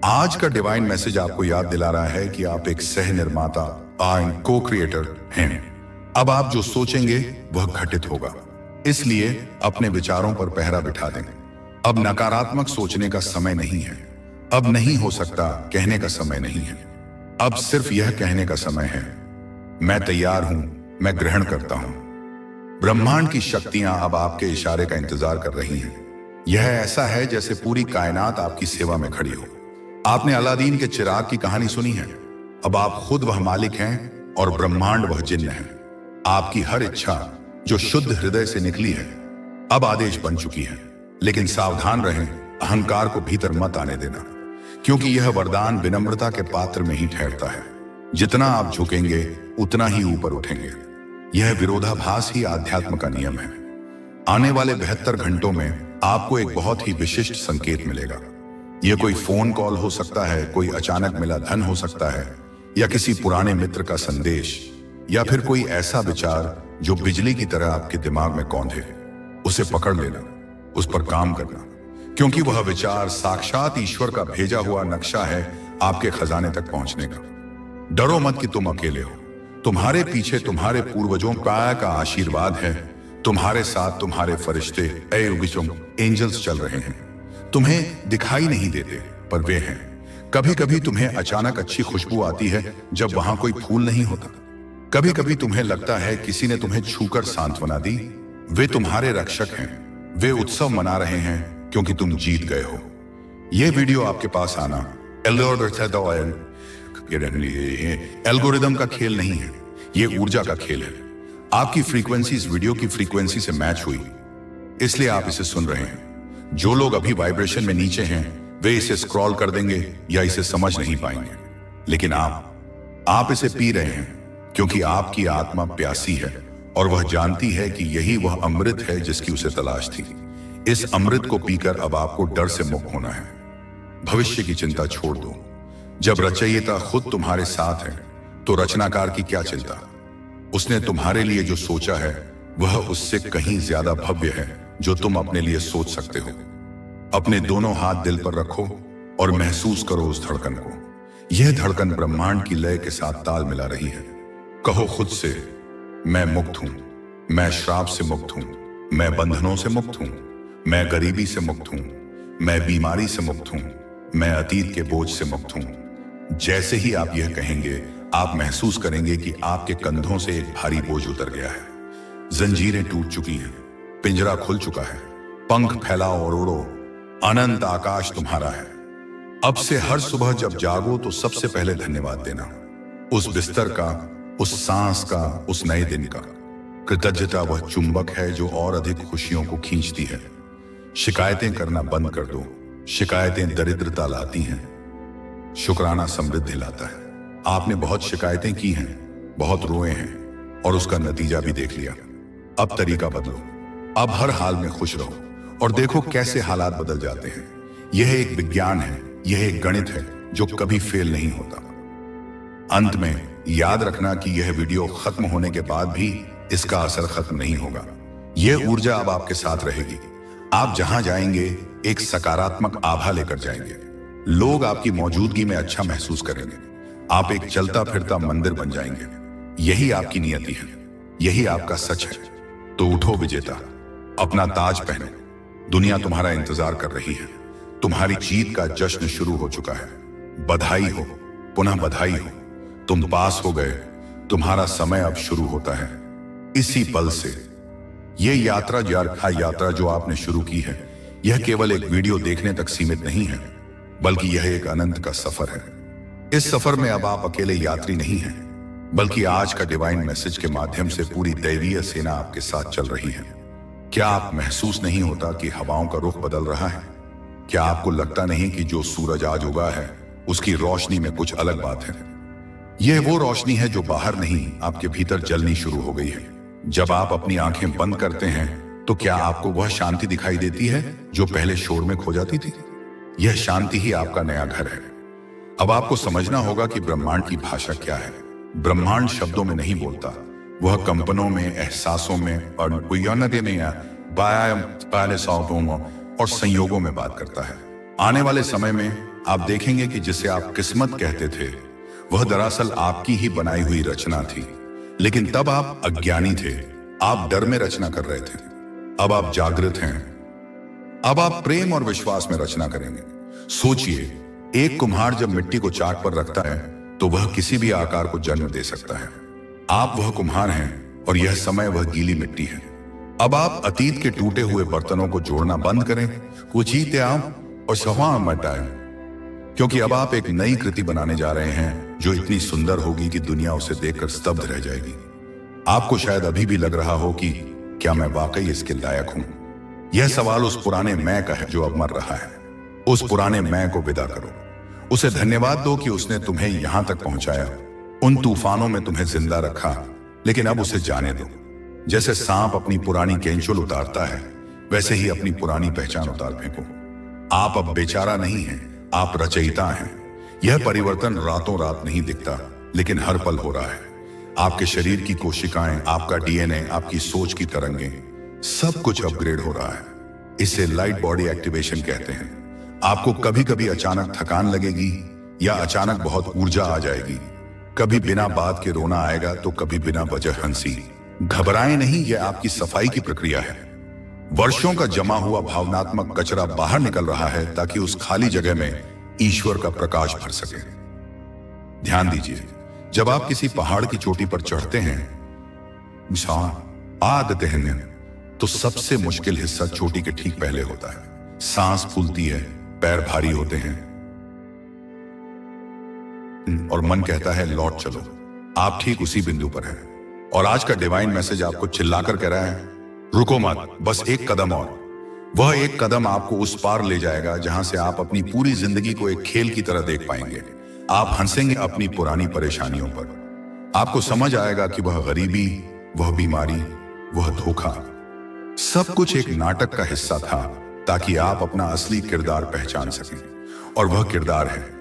Speaker 1: आज का डिवाइन मैसेज आपको याद दिला रहा है कि आप एक सह निर्माता को क्रिएटर हैं। अब आप जो सोचेंगे वह घटित होगा। इसलिए अपने विचारों पर पहरा बिठा दें। अब नकारात्मक सोचने का समय नहीं है। अब नहीं हो सकता कहने का समय नहीं है। अब सिर्फ यह कहने का समय है, मैं तैयार हूं, मैं ग्रहण करता हूं। ब्रह्मांड की शक्तियां अब आपके इशारे का इंतजार कर रही हैं। यह ऐसा है जैसे पूरी कायनात आपकी सेवा में खड़ी हो। आपने अलादीन के चिराग की कहानी सुनी है। अब आप खुद वह मालिक हैं और ब्रह्मांड वह जिन्न है। आपकी हर इच्छा जो शुद्ध हृदय से निकली है, अब आदेश बन चुकी है। लेकिन सावधान रहें, अहंकार को भीतर मत आने देना, क्योंकि यह वरदान विनम्रता के पात्र में ही ठहरता है। जितना आप झुकेंगे, उतना ही ऊपर उठेंगे। यह विरोधाभास ही आध्यात्म का नियम है। आने वाले 72 घंटों में आपको एक बहुत ही विशिष्ट संकेत मिलेगा। यह कोई फोन कॉल हो सकता है, कोई अचानक मिला धन हो सकता है, या किसी पुराने मित्र का संदेश, या फिर कोई ऐसा विचार जो बिजली की तरह आपके दिमाग में कौंधे। उसे पकड़ लेना, उस पर काम करना, क्योंकि वह विचार साक्षात ईश्वर का भेजा हुआ नक्शा है आपके खजाने तक पहुंचने का। डरो मत कि तुम अकेले हो। तुम्हारे पीछे तुम्हारे पूर्वजों का आशीर्वाद है। तुम्हारे साथ तुम्हारे फरिश्ते एंजल्स चल रहे हैं। तुम्हें दिखाई नहीं देते, पर वे हैं। कभी कभी तुम्हें अचानक अच्छी खुशबू आती है जब वहां कोई फूल नहीं होता। कभी कभी तुम्हें लगता है किसी ने तुम्हें छूकर सांत्वना दी। वे तुम्हारे रक्षक हैं। वे उत्सव मना रहे हैं क्योंकि तुम जीत गए हो। यह वीडियो आपके पास आना एल्गोरिदम का खेल नहीं है, यह ऊर्जा का खेल है। आपकी फ्रीक्वेंसी इस वीडियो की फ्रीक्वेंसी से मैच हुई, इसलिए आप इसे सुन रहे हैं। जो लोग अभी वाइब्रेशन में नीचे हैं वे इसे स्क्रॉल कर देंगे या इसे समझ नहीं पाएंगे, लेकिन आप इसे पी रहे हैं क्योंकि आपकी आत्मा प्यासी है और वह जानती है कि यही वह अमृत है जिसकी उसे तलाश थी। इस अमृत को पीकर अब आपको डर से मुक्त होना है। भविष्य की चिंता छोड़ दो। जब रचयिता खुद तुम्हारे साथ है तो रचनाकार की क्या चिंता। उसने तुम्हारे लिए जो सोचा है वह उससे कहीं ज्यादा भव्य है जो तुम अपने लिए सोच सकते हो। अपने दोनों हाथ दिल पर रखो और महसूस करो उस धड़कन को। यह धड़कन ब्रह्मांड की लय के साथ ताल मिला रही है। कहो खुद से, मैं मुक्त हूं, मैं श्राप से मुक्त हूं, मैं बंधनों से मुक्त हूं, मैं गरीबी से मुक्त हूं, मैं बीमारी से मुक्त हूं, मैं अतीत के बोझ से मुक्त हूं। जैसे ही आप यह कहेंगे आप महसूस करेंगे कि आपके कंधों से एक भारी बोझ उतर गया है। जंजीरें टूट चुकी हैं, पिंजरा खुल चुका है। पंख फैलाओ और उड़ो, अनंत आकाश तुम्हारा है। अब से हर सुबह जब जागो तो सबसे पहले धन्यवाद देना, उस बिस्तर का, उस सांस का, उस नए दिन का। कृतज्ञता वह चुंबक है जो और अधिक खुशियों को खींचती है। शिकायतें करना बंद कर दो। शिकायतें दरिद्रता लाती हैं, शुक्राना समृद्धि लाता है। आपने बहुत शिकायतें की हैं, बहुत रोए हैं और उसका नतीजा भी देख लिया। अब तरीका बदलो। अब हर हाल में खुश रहो और देखो कैसे हालात बदल जाते हैं। यह एक विज्ञान है, यह एक गणित है जो कभी फेल नहीं होता। अंत में याद रखना कि यह वीडियो खत्म होने के बाद भी इसका असर खत्म नहीं होगा। यह ऊर्जा अब आपके साथ रहेगी। आप जहां जाएंगे एक सकारात्मक आभा लेकर जाएंगे। लोग आपकी मौजूदगी में अच्छा महसूस करेंगे। आप एक चलता फिरता मंदिर बन जाएंगे। यही आपकी नियति है, यही आपका सच है। तो उठो विजेता, अपना ताज पहनो। दुनिया तुम्हारा इंतजार कर रही है। तुम्हारी जीत का जश्न शुरू हो चुका है। बधाई हो, पुनः बधाई हो। तुम पास हो गए। तुम्हारा समय अब शुरू होता है। इसी पल से यह यात्रा जो आपने शुरू की है, यह केवल एक वीडियो देखने तक सीमित नहीं है, बल्कि यह एक अनंत का सफर है। इस सफर में अब आप अकेले यात्री नहीं हैं, बल्कि आज का डिवाइन मैसेज के माध्यम से पूरी दैवीय सेना आपके साथ चल रही है। क्या आप महसूस नहीं होता कि हवाओं का रुख बदल रहा है? क्या आपको लगता नहीं कि जो सूरज आज उगा है उसकी रोशनी में कुछ अलग बात है? यह वो रोशनी है जो बाहर नहीं, आपके भीतर जलनी शुरू हो गई है। जब आप अपनी आंखें बंद करते हैं तो क्या आपको वह शांति दिखाई देती है जो पहले शोर में खो जाती थी? यह शांति ही आपका नया घर है। अब आपको समझना होगा कि ब्रह्मांड की भाषा क्या है। ब्रह्मांड शब्दों में नहीं बोलता, वह कंपनों में, एहसासों में और संयोगों में बात करता है। आने वाले समय में आप देखेंगे कि जिसे आप किस्मत कहते थे वह दरअसल आपकी ही बनाई हुई रचना थी। लेकिन तब आप अज्ञानी थे, आप डर में रचना कर रहे थे। अब आप जागृत हैं। अब आप प्रेम और विश्वास में रचना करेंगे। सोचिए, एक कुम्हार जब मिट्टी को चाक पर रखता है तो वह किसी भी आकार को जन्म दे सकता है। आप वह कुम्हार हैं और यह समय वह गीली मिट्टी है। अब आप अतीत के टूटे हुए बर्तनों को जोड़ना बंद करें, कुछ ही त्याग और सवा मटाएं, क्योंकि अब आप एक नई कृति बनाने जा रहे हैं जो इतनी सुंदर होगी कि दुनिया उसे देखकर स्तब्ध रह जाएगी। आपको शायद अभी भी लग रहा हो कि क्या मैं वाकई इसके लायक हूं? यह सवाल उस पुराने मैं का है जो अब मर रहा है। उस पुराने मैं को विदा करो। उसे धन्यवाद दो कि उसने तुम्हें यहां तक पहुंचाया। उन तूफानों में तुम्हें जिंदा रखा, लेकिन अब उसे जाने दो। जैसे सांप अपनी पुरानी केंचुल उतारता है, वैसे ही अपनी पुरानी पहचान उतार फेंको। आप अब बेचारा नहीं हैं, आप रचयिता हैं। यह परिवर्तन रातों रात नहीं दिखता, लेकिन हर पल हो रहा है। आपके शरीर की कोशिकाएं, आपका डीएनए, आपकी सोच की तरंगें, सब कुछ अपग्रेड हो रहा है। इसे लाइट बॉडी एक्टिवेशन कहते हैं। आपको कभी कभी अचानक थकान लगेगी या अचानक बहुत ऊर्जा आ जाएगी। कभी बिना बात के रोना आएगा तो कभी बिना वजह हंसी। घबराएं नहीं, यह आपकी सफाई की प्रक्रिया है। वर्षों का जमा हुआ भावनात्मक कचरा बाहर निकल रहा है ताकि उस खाली जगह में ईश्वर का प्रकाश भर सके। ध्यान दीजिए, जब आप किसी पहाड़ की चोटी पर चढ़ते हैं, आदत है, तो सबसे मुश्किल हिस्सा चोटी के ठीक पहले होता है। सांस फूलती है, पैर भारी होते हैं और मन कहता है लौट चलो। आप ठीक उसी बिंदु पर हैं। और आज का डिवाइन मैसेज आपको चिल्लाकर कह रहा है, रुको मत, बस एक कदम और। वह एक कदम आपको उस पार ले जाएगा जहां से आप अपनी पूरी जिंदगी को एक खेल की तरह देख पाएंगे। आप हंसेंगे अपनी पुरानी परेशानियों पर। आपको समझ आएगा कि वह गरीबी, वह बीमारी, वह धोखा, सब कुछ एक नाटक का हिस्सा था, ताकि आप अपना असली किरदार पहचान सकें। और वह किरदार है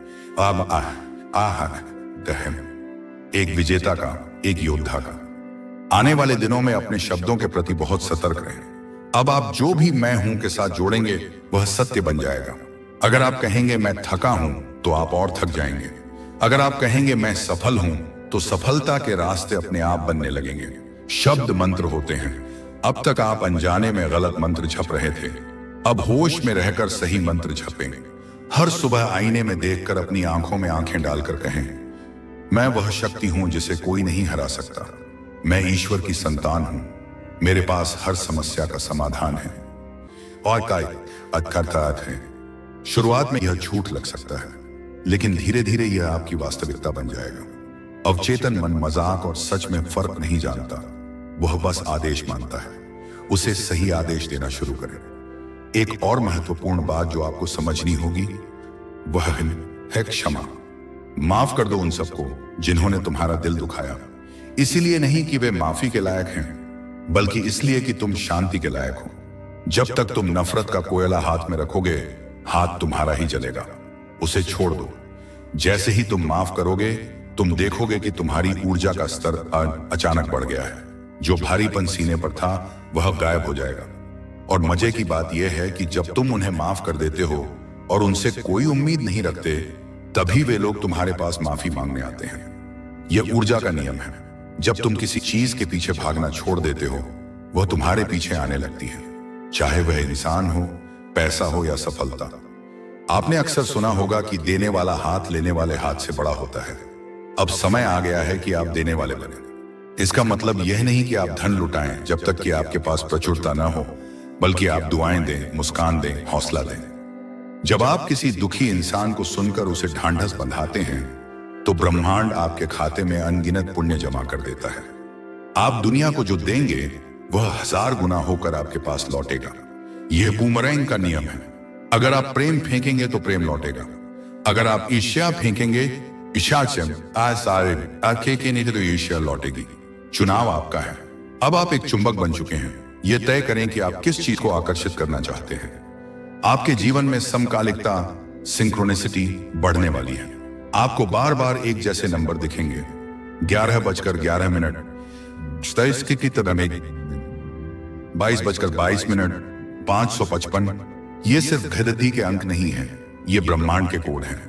Speaker 1: एक विजेता का, एक योद्धा का। आने वाले दिनों में अपने शब्दों के प्रति बहुत सतर्क रहें। अब आप जो भी मैं हूं के साथ जोड़ेंगे वह सत्य बन जाएगा। अगर आप कहेंगे मैं थका हूं तो आप और थक जाएंगे। अगर आप कहेंगे मैं सफल हूं तो सफलता के रास्ते अपने आप बनने लगेंगे। शब्द मंत्र होते हैं। अब तक आप अनजाने में गलत मंत्र झप रहे थे, अब होश में रहकर सही मंत्र झपेंगे। हर सुबह आईने में देखकर अपनी आंखों में आंखें डालकर कहें, मैं वह शक्ति हूं जिसे कोई नहीं हरा सकता। मैं ईश्वर की संतान हूं। मेरे पास हर समस्या का समाधान है। और का अर्थात है। शुरुआत में यह झूठ लग सकता है, लेकिन धीरे धीरे यह आपकी वास्तविकता बन जाएगा। अवचेतन मन मजाक और सच में फर्क नहीं जानता, वह बस आदेश मानता है। उसे सही आदेश देना शुरू करें। एक और महत्वपूर्ण बात जो आपको समझनी होगी वह है क्षमा। माफ कर दो उन सबको जिन्होंने तुम्हारा दिल दुखाया। इसीलिए नहीं कि वे माफी के लायक हैं, बल्कि इसलिए कि तुम शांति के लायक हो। जब तक तुम नफरत का कोयला हाथ में रखोगे, हाथ तुम्हारा ही जलेगा। उसे छोड़ दो। जैसे ही तुम माफ करोगे, तुम देखोगे कि तुम्हारी ऊर्जा का स्तर अचानक बढ़ गया है। जो भारीपन सीने पर था वह गायब हो जाएगा। और मजे की बात यह है कि जब तुम उन्हें माफ कर देते हो और उनसे कोई उम्मीद नहीं रखते, तभी वे लोग तुम्हारे पास माफी मांगने आते हैं। यह ऊर्जा का नियम है। जब तुम किसी चीज के पीछे भागना छोड़ देते हो, वह तुम्हारे पीछे आने लगती है, चाहे वह इंसान हो, पैसा हो या सफलता। आपने अक्सर सुना होगा कि देने वाला हाथ लेने वाले हाथ से बड़ा होता है। अब समय आ गया है कि आप देने वाले बने। इसका मतलब यह नहीं कि आप धन लुटाएं जब तक कि आपके पास प्रचुरता न हो, बल्कि आप दुआएं दें, मुस्कान दें, हौसला दें। जब आप किसी दुखी इंसान को सुनकर उसे ढांढस बंधाते हैं, तो ब्रह्मांड आपके खाते में अनगिनत पुण्य जमा कर देता है। आप दुनिया को जो देंगे वह 1000 गुना होकर आपके पास लौटेगा। यह बूमरैंग का नियम है। अगर आप प्रेम फेंकेंगे तो प्रेम लौटेगा। अगर आप ईर्ष्या फेंकेंगे, ईर्ष्या तो ईर्ष्या लौटेगी। चुनाव आपका है। अब आप एक चुंबक बन चुके हैं। यह तय करें कि आप किस चीज को आकर्षित करना चाहते हैं। आपके जीवन में समकालिकता, सिंक्रोनिसिटी बढ़ने वाली है। आपको बार बार एक जैसे नंबर दिखेंगे। 11:11, 22:22, 555। ये सिर्फ गधदी के अंक नहीं है, ये ब्रह्मांड के कोड हैं।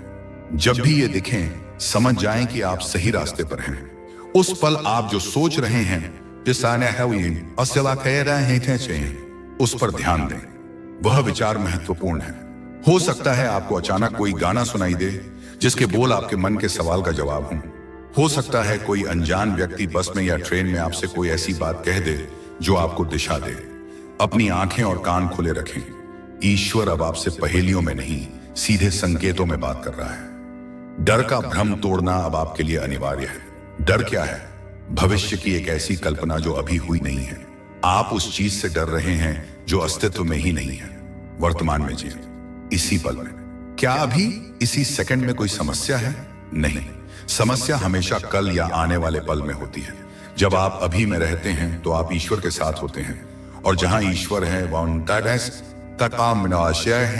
Speaker 1: जब भी ये दिखें, समझ जाएं कि आप सही रास्ते पर हैं। उस पल आप जो सोच रहे हैं, उस पर ध्यान दें। वह विचार महत्वपूर्ण है। हो सकता है आपको अचानक कोई गाना सुनाई दे जिसके बोल आपके मन के सवाल का जवाब हों। हो सकता है कोई अनजान व्यक्ति बस में या ट्रेन में आपसे कोई ऐसी बात कह दे जो आपको दिशा दे। अपनी आंखें और कान खुले रखें। ईश्वर अब आपसे पहेलियों में नहीं, सीधे संकेतों में बात कर रहा है। डर का भ्रम तोड़ना अब आपके लिए अनिवार्य है। डर क्या है? भविष्य की एक ऐसी कल्पना जो अभी हुई नहीं है। आप उस चीज से डर रहे हैं जो अस्तित्व में ही नहीं है। वर्तमान में जिए, इसी पल में। क्या अभी इसी सेकंड में कोई समस्या है? नहीं। समस्या हमेशा कल या आने वाले पल में होती है। जब आप अभी में रहते हैं तो आप ईश्वर के साथ होते हैं, और जहां ईश्वर है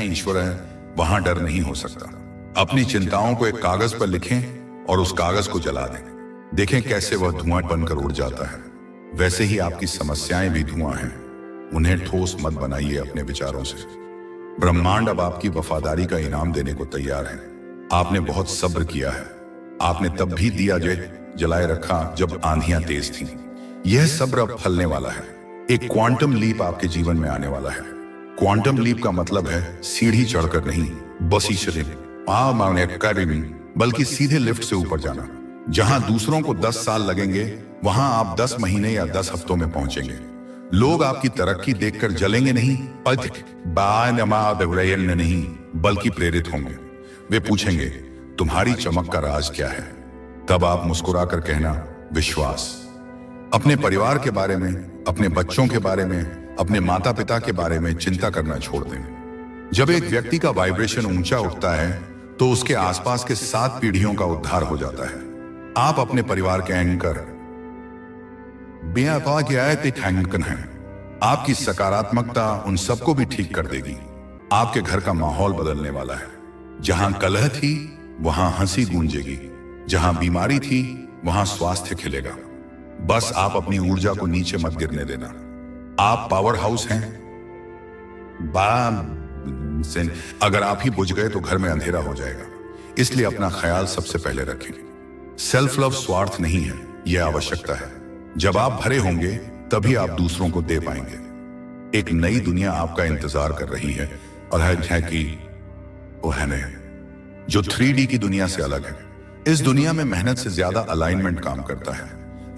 Speaker 1: ईश्वर है, वहां डर नहीं हो सकता। अपनी चिंताओं को एक कागज पर लिखें और उस कागज को जला दें। देखें कैसे वह धुआं बनकर उड़ जाता है। वैसे ही आपकी समस्याएं भी धुआं हैं। उन्हें ठोस मत बनाइए अपने विचारों से। ब्रह्मांड अब आपकी वफादारी का इनाम देने को तैयार है। आपने बहुत सब्र किया है। आपने तब भी दिया जलाए रखा जब आंधियां तेज थीं। यह सब्र अब फलने वाला है। एक क्वांटम लीप आपके जीवन में आने वाला है। क्वांटम लीप का मतलब है सीढ़ी चढ़कर नहीं, बल्कि सीधे लिफ्ट से ऊपर जाना। जहां दूसरों को 10 साल लगेंगे, वहां आप 10 महीने या 10 हफ्तों में पहुंचेंगे। लोग आपकी तरक्की देखकर जलेंगे नहीं, नहीं, बल्कि प्रेरित होंगे। वे पूछेंगे, तुम्हारी चमक का राज क्या है? तब आप मुस्कुराकर कहना, विश्वास। अपने परिवार के बारे में, अपने बच्चों के बारे में, अपने माता पिता के बारे में चिंता करना छोड़ दें। जब एक व्यक्ति का वाइब्रेशन ऊंचा उठता है तो उसके आसपास के 7 पीढ़ियों का उद्धार हो जाता है। आप अपने परिवार के एंकर हैं। आपकी सकारात्मकता उन सबको भी ठीक कर देगी। आपके घर का माहौल बदलने वाला है। जहां कलह थी वहां हंसी गूंजेगी। जहां बीमारी थी वहां स्वास्थ्य खिलेगा। बस आप अपनी ऊर्जा को नीचे मत गिरने देना। आप पावर हाउस हैं। अगर आप ही बुझ गए तो घर में अंधेरा हो जाएगा। इसलिए अपना ख्याल सबसे पहले रखें। सेल्फ लव स्वार्थ नहीं है, यह आवश्यकता है। जब आप भरे होंगे तभी आप दूसरों को दे पाएंगे। एक नई दुनिया आपका इंतजार कर रही है, और है कि वो है नहीं, जो 3D की दुनिया से अलग है। इस दुनिया में मेहनत से ज्यादा अलाइनमेंट काम करता है।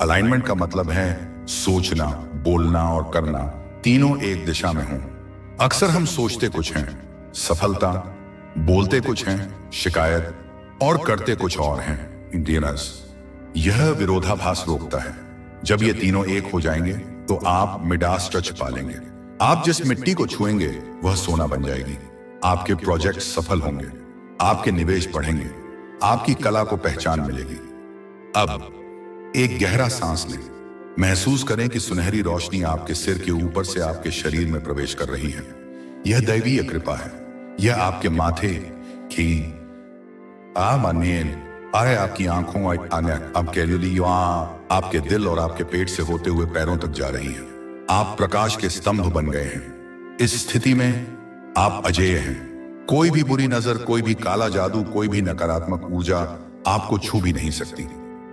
Speaker 1: अलाइनमेंट का मतलब है सोचना, बोलना और करना तीनों एक दिशा में हों। अक्सर हम सोचते कुछ हैं, सफलता, बोलते कुछ हैं, शिकायत, और करते कुछ और हैं, इंडियनस। यह विरोधाभास रोकता है। जब ये तीनों एक हो जाएंगे तो आप मिडास टच पालेंगे। आप जिस मिट्टी को छुएंगे वह सोना बन जाएगी। आपके प्रोजेक्ट सफल होंगे, आपके निवेश बढ़ेंगे, आपकी कला को पहचान मिलेगी। अब एक गहरा सांस लें। महसूस करें कि सुनहरी रोशनी आपके सिर के ऊपर से आपके शरीर में प्रवेश कर रही है। यह दैवीय कृपा है। यह आपके माथे की आपकी आंखों, आपके दिल और आपके पेट से होते हुए पैरों तक जा रही है। आप प्रकाश के स्तंभ बन गए हैं। इस स्थिति में आप अजेय हैं। कोई भी बुरी नजर, कोई भी काला जादू, कोई भी नकारात्मक ऊर्जा आपको छू भी नहीं सकती।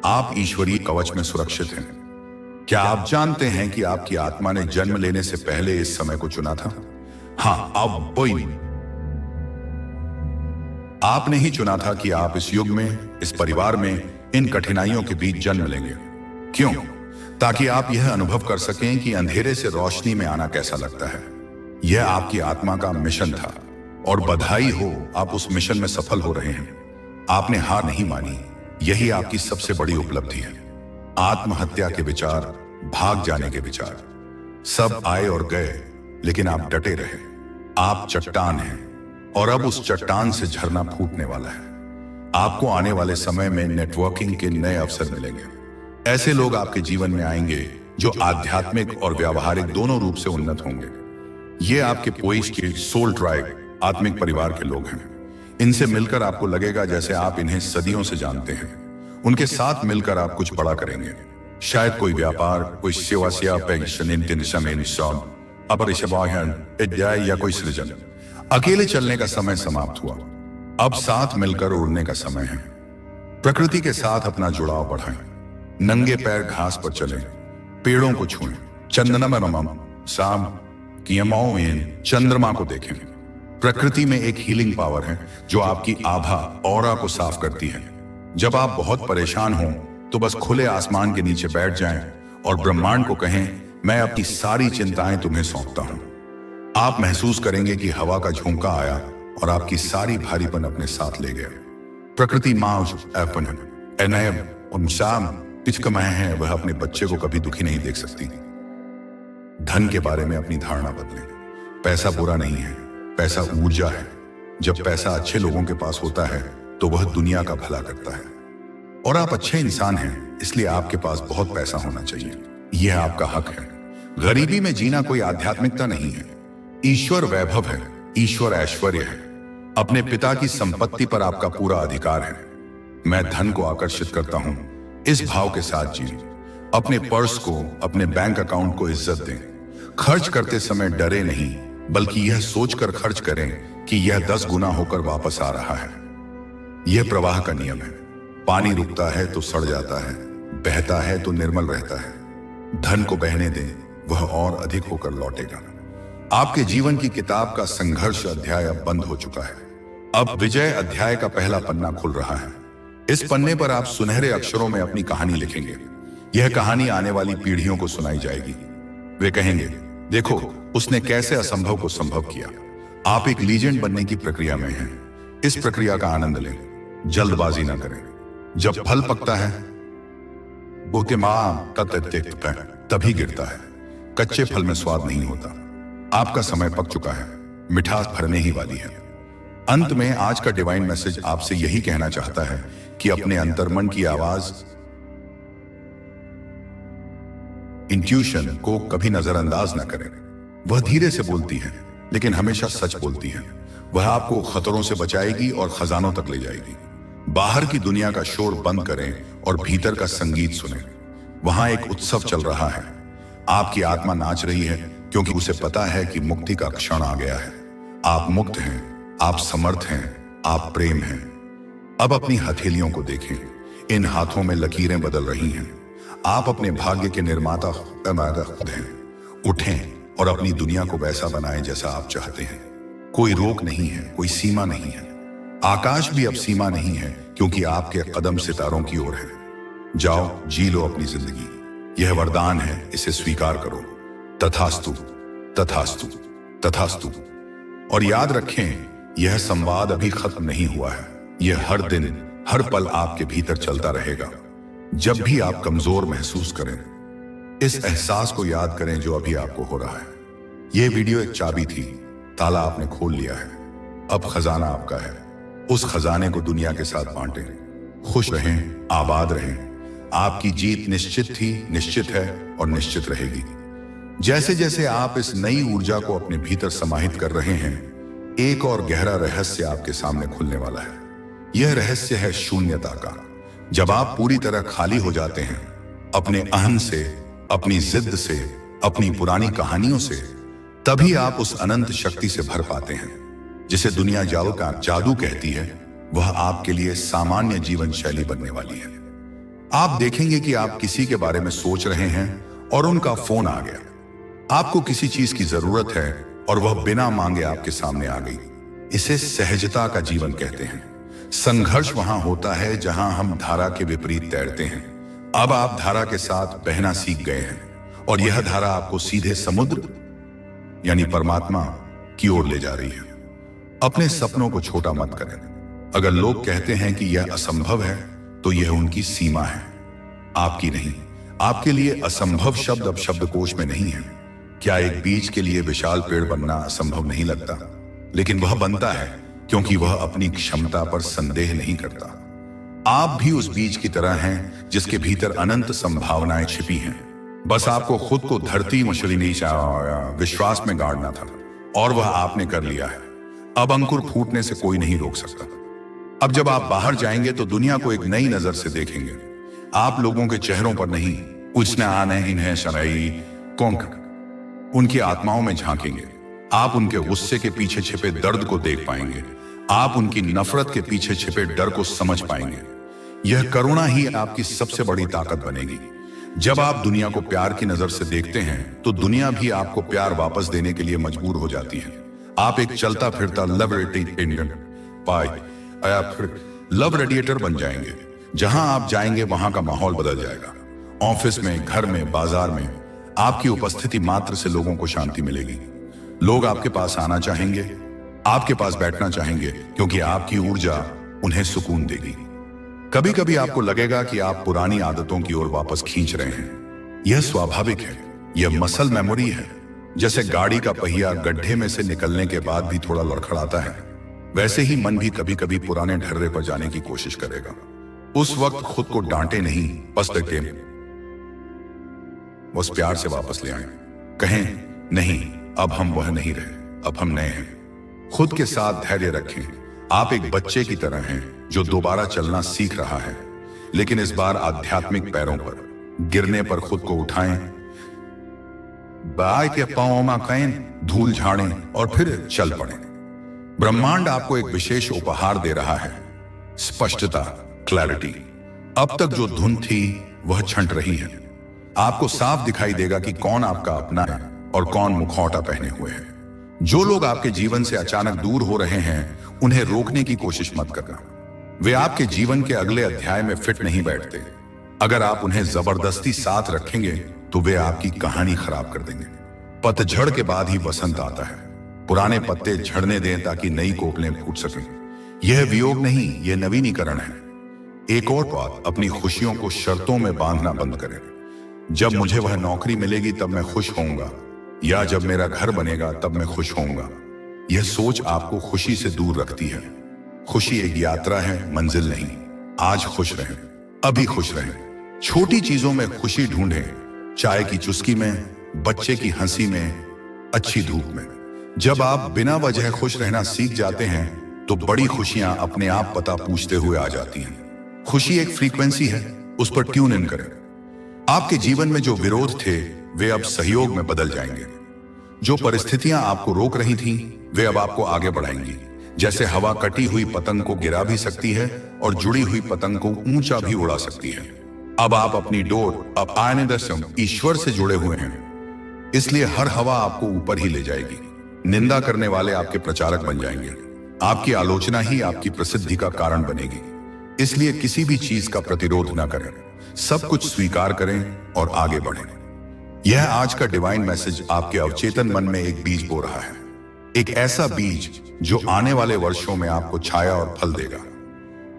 Speaker 1: आप ईश्वरीय कवच में सुरक्षित हैं। क्या आप जानते हैं कि आपकी आत्मा ने जन्म लेने से पहले इस समय को चुना था? हाँ, अब वही आपने ही चुना था कि आप इस युग में, इस परिवार में, इन कठिनाइयों के बीच जन्म लेंगे। क्यों? ताकि आप यह अनुभव कर सकें कि अंधेरे से रोशनी में आना कैसा लगता है। यह आपकी आत्मा का मिशन था, और बधाई हो, आप उस मिशन में सफल हो रहे हैं। आपने हार नहीं मानी। यही आपकी सबसे बड़ी उपलब्धि है। आत्महत्या के विचार, भाग जाने के विचार, सब आए और गए, लेकिन आप डटे रहे। आप चट्टान हैं, और अब उस चट्टान से झरना फूटने वाला है। आपको आने वाले समय में नेटवर्किंग के नए अवसर मिलेंगे। ऐसे लोग आपके जीवन में आएंगे जो आध्यात्मिक और व्यावहारिक दोनों रूप से उन्नत होंगे। ये आपके पोइस के सोल ट्राइब, आत्मिक परिवार के लोग हैं। इनसे मिलकर आपको लगेगा जैसे आप इन्हें सदियों से जानते हैं। उनके साथ मिलकर आप कुछ बड़ा करेंगे। शायद कोई व्यापार, कोई सेवा या कोई सृजन। अकेले चलने का समय समाप्त हुआ। अब साथ मिलकर उड़ने का समय है। प्रकृति के साथ अपना जुड़ाव बढ़ाएं। नंगे पैर घास पर चलें, पेड़ों को छुएं, चंद्रमा को देखें। प्रकृति में एक हीलिंग पावर है जो आपकी आभा, ऑरा को साफ करती है। जब आप बहुत परेशान हों तो बस खुले आसमान के नीचे बैठ जाएं और ब्रह्मांड को कहें, मैं अपनी सारी चिंताएं तुम्हें सौंपता हूं। आप महसूस करेंगे कि हवा का झोंका आया और आपकी सारी भारीपन अपने साथ ले गया। प्रकृति है, वह अपने बच्चे को कभी दुखी नहीं देख सकती। धन के बारे में अपनी धारणा बदलें। पैसा बुरा नहीं है, पैसा ऊर्जा है। जब पैसा अच्छे लोगों के पास होता है तो वह दुनिया का भला करता है। और आप अच्छे इंसान हैं, इसलिए आपके पास बहुत पैसा होना चाहिए। यह आपका हक है। गरीबी में जीना कोई आध्यात्मिकता नहीं है। ईश्वर वैभव है, ईश्वर ऐश्वर्य है। अपने पिता की संपत्ति पर आपका पूरा अधिकार है। मैं धन को आकर्षित करता हूं, इस भाव के साथ जिए। अपने पर्स को, अपने बैंक अकाउंट को इज्जत दें। खर्च करते समय डरे नहीं, बल्कि यह सोचकर खर्च करें कि यह 10 गुना होकर वापस आ रहा है। यह प्रवाह का नियम है। पानी रुकता है तो सड़ जाता है, बहता है तो निर्मल रहता है। धन को बहने दें, वह और अधिक होकर लौटेगा। आपके जीवन की किताब का संघर्ष अध्याय अब बंद हो चुका है। अब विजय अध्याय का पहला पन्ना खुल रहा है। इस पन्ने पर आप सुनहरे अक्षरों में अपनी कहानी लिखेंगे। यह कहानी आने वाली पीढ़ियों को सुनाई जाएगी। वे कहेंगे, देखो उसने कैसे असंभव को संभव किया। आप एक लीजेंड बनने की प्रक्रिया में हैं। इस प्रक्रिया का आनंद लें, जल्दबाजी ना करें। जब फल पकता है तभी गिरता है। कच्चे फल में स्वाद नहीं होता। आपका समय पक चुका है, मिठास भरने ही वाली है। अंत में आज का डिवाइन मैसेज आपसे यही कहना चाहता है कि अपने अंतर्मन की आवाज, इंट्यूशन को कभी नजरअंदाज न करें। वह धीरे से बोलती है, लेकिन हमेशा सच बोलती है। वह आपको खतरों से बचाएगी और खजानों तक ले जाएगी। बाहर की दुनिया का शोर बंद करें और भीतर का संगीत सुनें। वहां एक उत्सव चल रहा है। आपकी आत्मा नाच रही है, क्योंकि उसे पता है कि मुक्ति का क्षण आ गया है। आप मुक्त हैं, आप समर्थ हैं, आप प्रेम हैं। अब अपनी हथेलियों को देखें। इन हाथों में लकीरें बदल रही हैं। आप अपने भाग्य के निर्माता खुद हैं। उठें और अपनी दुनिया को वैसा बनाएं जैसा आप चाहते हैं। कोई रोक नहीं है, कोई सीमा नहीं है। आकाश भी अब सीमा नहीं है, क्योंकि आपके कदम सितारों की ओर है। जाओ, जी लो अपनी जिंदगी। यह वरदान है, इसे स्वीकार करो। तथास्तु, तथास्तु, तथास्तु। और याद रखें, यह संवाद अभी खत्म नहीं हुआ है। यह हर दिन, हर पल आपके भीतर चलता रहेगा। जब भी आप कमजोर महसूस करें, इस एहसास को याद करें जो अभी आपको हो रहा है। यह वीडियो एक चाबी थी, ताला आपने खोल लिया है। अब खजाना आपका है। उस खजाने को दुनिया के साथ बांटें। खुश रहें, आबाद रहें। आपकी जीत निश्चित थी, निश्चित है और निश्चित रहेगी। जैसे जैसे आप इस नई ऊर्जा को अपने भीतर समाहित कर रहे हैं, एक और गहरा रहस्य आपके सामने खुलने वाला है। यह रहस्य है शून्यता का। जब आप पूरी तरह खाली हो जाते हैं, अपने अहं से, अपनी जिद से, अपनी पुरानी कहानियों से, तभी आप उस अनंत शक्ति से भर पाते हैं जिसे दुनिया जादू कहती है। वह आपके लिए सामान्य जीवन शैली बनने वाली है। आप देखेंगे कि आप किसी के बारे में सोच रहे हैं और उनका फोन आ गया। आपको किसी चीज की जरूरत है और वह बिना मांगे आपके सामने आ गई। इसे सहजता का जीवन कहते हैं। संघर्ष वहां होता है जहां हम धारा के विपरीत तैरते हैं। अब आप धारा के साथ बहना सीख गए हैं और यह धारा आपको सीधे समुद्र यानी परमात्मा की ओर ले जा रही है। अपने सपनों को छोटा मत करें। अगर लोग कहते हैं कि यह असंभव है, तो यह उनकी सीमा है, आपकी नहीं। आपके लिए असंभव शब्द अब शब्दकोश में नहीं है। क्या एक बीज के लिए विशाल पेड़ बनना असंभव नहीं लगता? लेकिन वह बनता है क्योंकि वह अपनी क्षमता पर संदेह नहीं करता। आप भी उस बीज की तरह हैं जिसके भीतर अनंत संभावनाएं छिपी हैं। बस आपको खुद को धरती मशरीनी विश्वास में गाड़ना था और वह आपने कर लिया है। अब अंकुर फूटने से कोई नहीं रोक सकता। अब जब आप बाहर जाएंगे तो दुनिया को एक नई नजर से देखेंगे। आप लोगों के चेहरों पर नहीं, उसने आने इन्हें शराई कोंक उनकी आत्माओं में झांकेंगे। आप उनके गुस्से के पीछे छिपे दर्द को देख पाएंगे। आप उनकी नफरत के पीछे छिपे डर को समझ पाएंगे। यह करुणा ही आपकी सबसे बड़ी ताकत बनेगी। जब आप दुनिया को प्यार की नजर से देखते हैं, तो दुनिया भी आपको प्यार वापस देने के लिए मजबूर हो जाती है। आप एक चलता फिरता लव रेडिएटर बन जाएंगे। जहां आप जाएंगे वहां का माहौल बदल जाएगा। ऑफिस में, घर में, बाजार में आपकी उपस्थिति मात्र से लोगों को शांति मिलेगी। लोग आपके पास आना चाहेंगे, आपके पास बैठना चाहेंगे, क्योंकि आपकी ऊर्जा उन्हें सुकून देगी। कभी कभी आपको लगेगा कि आप पुरानी आदतों की ओर वापस खींच रहे हैं। यह स्वाभाविक है। यह मसल मेमोरी है। जैसे गाड़ी का पहिया गड्ढे में से निकलने के बाद भी थोड़ा लड़खड़ाता है, वैसे ही मन भी कभी कभी पुराने ढर्रे पर जाने की कोशिश करेगा। उस वक्त खुद को डांटे नहीं, बस डटे, बस प्यार से वापस ले आए। कहें नहीं, अब हम वह नहीं रहे, अब हम नए हैं। खुद के साथ धैर्य रखें। आप एक बच्चे की तरह हैं जो दोबारा चलना सीख रहा है, लेकिन इस बार आध्यात्मिक पैरों पर। गिरने पर खुद को उठाएं, बाय के पांवों में कहें, धूल झाड़ें और फिर चल पड़ें। ब्रह्मांड आपको एक विशेष उपहार दे रहा है, स्पष्टता, क्लैरिटी। अब तक जो धुन थी वह छंट रही है। आपको साफ दिखाई देगा कि कौन आपका अपना है और कौन मुखौटा पहने हुए है। जो लोग आपके जीवन से अचानक दूर हो रहे हैं, उन्हें रोकने की कोशिश मत करना। वे आपके जीवन के अगले अध्याय में फिट नहीं बैठते। अगर आप उन्हें जबरदस्ती साथ रखेंगे तो वे आपकी कहानी खराब कर देंगे। पतझड़ के बाद ही वसंत आता है। पुराने पत्ते झड़ने दें ताकि नई कोपलें फूट सकें। यह वियोग नहीं, यह नवीनीकरण है। एक और बात, अपनी खुशियों को शर्तों में बांधना बंद करें। जब मुझे वह नौकरी मिलेगी तब मैं खुश होऊंगा, या जब मेरा घर बनेगा तब मैं खुश होऊंगा। यह सोच आपको खुशी से दूर रखती है। खुशी एक यात्रा है, मंजिल नहीं। आज खुश रहें, अभी खुश रहें। छोटी चीजों में खुशी ढूंढें, चाय की चुस्की में, बच्चे की हंसी में, अच्छी धूप में। जब आप बिना वजह खुश रहना सीख जाते हैं तो बड़ी खुशियां अपने आप पता पूछते हुए आ जाती हैं। खुशी एक फ्रीक्वेंसी है, उस पर ट्यून इन करें। आपके जीवन में जो विरोध थे वे अब सहयोग में बदल जाएंगे। जो परिस्थितियां आपको रोक रही थीं, वे अब आपको आगे बढ़ाएंगी। जैसे हवा कटी हुई पतंग को गिरा भी सकती है और जुड़ी हुई पतंग को ऊंचा भी उड़ा सकती है। अब आप अपनी डोर, अब आने दर्शन ईश्वर से जुड़े हुए हैं, इसलिए हर हवा आपको ऊपर ही ले जाएगी। निंदा करने वाले आपके प्रचारक बन जाएंगे। आपकी आलोचना ही आपकी प्रसिद्धि का कारण बनेगी। इसलिए किसी भी चीज का प्रतिरोध ना करें, सब कुछ स्वीकार करें और आगे बढ़ें। यह आज का डिवाइन मैसेज आपके अवचेतन मन में एक बीज बो रहा है, एक ऐसा बीज जो आने वाले वर्षों में आपको छाया और फल देगा।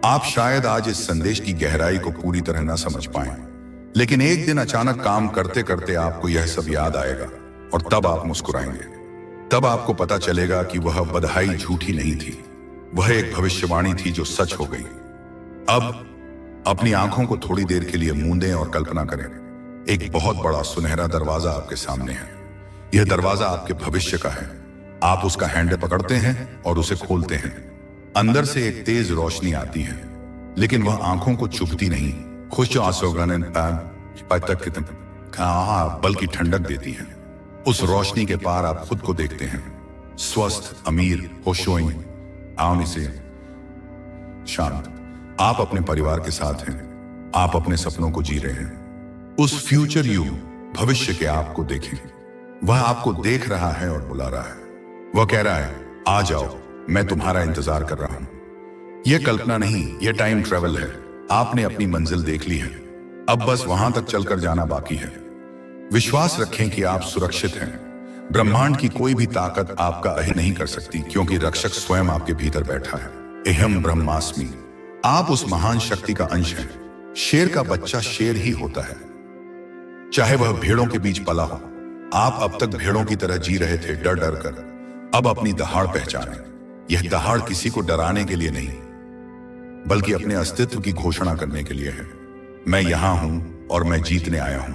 Speaker 1: आप शायद आज इस संदेश की गहराई को पूरी तरह ना समझ पाएं, लेकिन एक दिन अचानक काम करते करते आपको यह सब याद आएगा और तब आप मुस्कुराएंगे। तब आपको पता चलेगा कि वह बधाई झूठी नहीं थी, वह एक भविष्यवाणी थी जो सच हो गई। अब अपनी आंखों को थोड़ी देर के लिए मूंदें और कल्पना करें, एक बहुत बड़ा सुनहरा दरवाजा आपके सामने है। यह दरवाजा आपके भविष्य का है। आप उसका हैंडल पकड़ते हैं और उसे खोलते हैं। अंदर से एक तेज रोशनी आती है, लेकिन वह आंखों को चुभती नहीं, खुश बल्कि ठंडक देती है। उस रोशनी के पार आप खुद को देखते हैं, स्वस्थ, अमीर, खुशोई, आने से शांत। आप अपने परिवार के साथ हैं, आप अपने सपनों को जी रहे हैं। उस फ्यूचर यू, भविष्य के आप को देखें। वह आपको देख रहा है और बुला रहा है। वह कह रहा है, आ जाओ, मैं तुम्हारा इंतजार कर रहा हूं। यह कल्पना नहीं, यह टाइम ट्रेवल है। आपने अपनी मंजिल देख ली है, अब बस वहां तक चलकर जाना बाकी है। विश्वास रखें कि आप सुरक्षित हैं। ब्रह्मांड की कोई भी ताकत आपका अहित नहीं कर सकती, क्योंकि रक्षक स्वयं आपके भीतर बैठा है। अहम ब्रह्मास्मि। आप उस महान शक्ति का अंश हैं। शेर का बच्चा शेर ही होता है, चाहे वह भेड़ों के बीच पला हो। आप अब तक भेड़ों की तरह जी रहे थे, डर डर कर। अब अपनी दहाड़ पहचानें। यह दहाड़ किसी को डराने के लिए नहीं, बल्कि अपने अस्तित्व की घोषणा करने के लिए है। मैं यहां हूं और मैं जीतने आया हूं।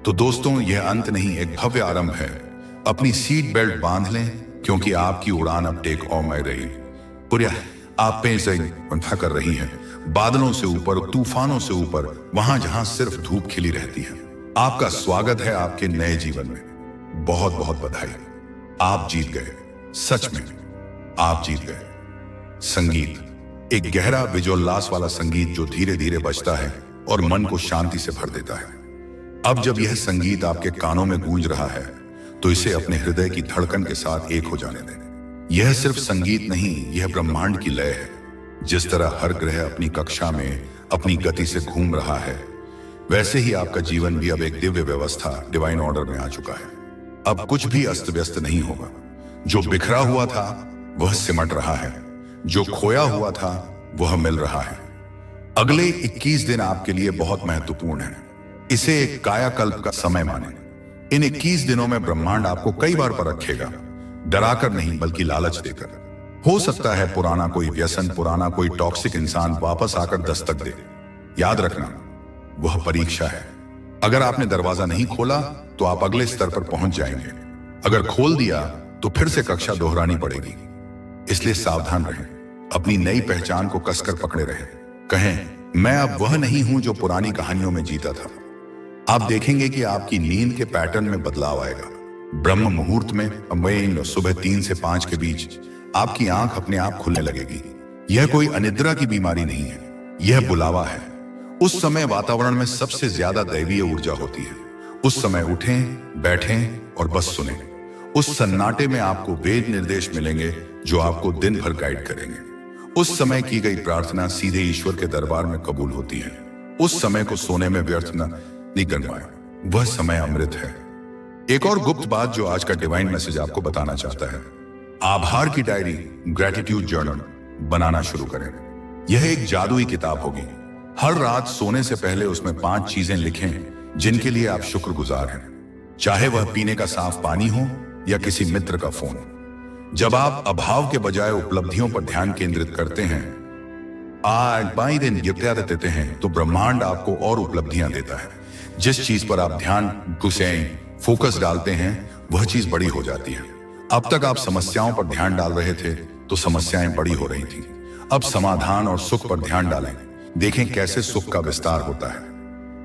Speaker 1: तो दोस्तों, यह अंत नहीं, एक भव्य आरंभ है। अपनी सीट बेल्ट बांध लें, क्योंकि आपकी उड़ान अब टेक ऑफ में रही। पूरा आप पे से कर रही है, बादलों से ऊपर, तूफानों से ऊपर, वहां जहां सिर्फ धूप खिली रहती है। आपका स्वागत है आपके नए जीवन में। बहुत बहुत बधाई, आप जीत गए। सच में आप जीत गए। संगीत, एक गहरा विजयोल्लास वाला संगीत जो धीरे धीरे बजता है और मन को शांति से भर देता है। अब जब यह संगीत आपके कानों में गूंज रहा है, तो इसे अपने हृदय की धड़कन के साथ एक हो जाने दें। यह सिर्फ संगीत नहीं, यह ब्रह्मांड की लय है। जिस तरह हर ग्रह अपनी कक्षा में अपनी गति से घूम रहा है, वैसे ही आपका जीवन भी अब एक दिव्य व्यवस्था, डिवाइन ऑर्डर में आ चुका है। अब कुछ भी अस्त व्यस्त नहीं होगा। जो बिखरा हुआ था वह सिमट रहा है, जो खोया हुआ था वह मिल रहा है। अगले 21 दिन आपके लिए बहुत महत्वपूर्ण है। इसे एक कायाकल्प का समय माने। इन 21 दिनों में ब्रह्मांड आपको कई बार परखेगा, डराकर नहीं बल्कि लालच देकर। हो सकता है पुराना कोई व्यसन, पुराना कोई टॉक्सिक इंसान वापस आकर दस्तक दे। याद रखना, वह परीक्षा है। अगर आपने दरवाजा नहीं खोला तो आप अगले स्तर पर पहुंच जाएंगे। अगर खोल दिया तो फिर से कक्षा दोहरानी पड़ेगी। इसलिए सावधान रहें, अपनी नई पहचान को कसकर पकड़े रहें। कहें, मैं अब वह नहीं हूं जो पुरानी कहानियों में जीता था। आप देखेंगे कि आपकी नींद के पैटर्न में बदलाव आएगा। ब्रह्म मुहूर्त में सुबह 3 से 5 के बीच आपकी आंख अपने आप खुलने लगेगी। यह कोई अनिद्रा की बीमारी नहीं है, यह बुलावा है। उस समय वातावरण में सबसे ज्यादा दैवीय ऊर्जा होती है। उस समय उठें, बैठें और बस सुनें। उस सन्नाटे में आपको वेद निर्देश मिलेंगे जो आपको दिन भर गाइड करेंगे। उस समय की गई प्रार्थना सीधे ईश्वर के दरबार में कबूल होती है। उस समय को सोने में व्यर्थ नहीं करवाएं, वह समय अमृत है। एक और गुप्त बात जो आज का डिवाइन मैसेज आपको बताना चाहता है, आभार की डायरी, ग्रेटिट्यूड जर्नल बनाना शुरू करें। यह एक जादुई किताब होगी। हर रात सोने से पहले उसमें 5 चीजें लिखें जिनके लिए आप शुक्रगुजार हैं, चाहे वह पीने का साफ पानी हो या किसी मित्र का फोन। जब आप अभाव के बजाय उपलब्धियों पर ध्यान केंद्रित करते हैं, देते हैं, तो ब्रह्मांड आपको और उपलब्धियां देता है। जिस चीज पर आप ध्यान फोकस डालते हैं वह चीज बड़ी हो जाती है। अब तक आप समस्याओं पर ध्यान डाल रहे थे तो समस्याएं बड़ी हो रही थी। अब समाधान और सुख पर ध्यान डालें, देखें कैसे सुख का विस्तार होता है।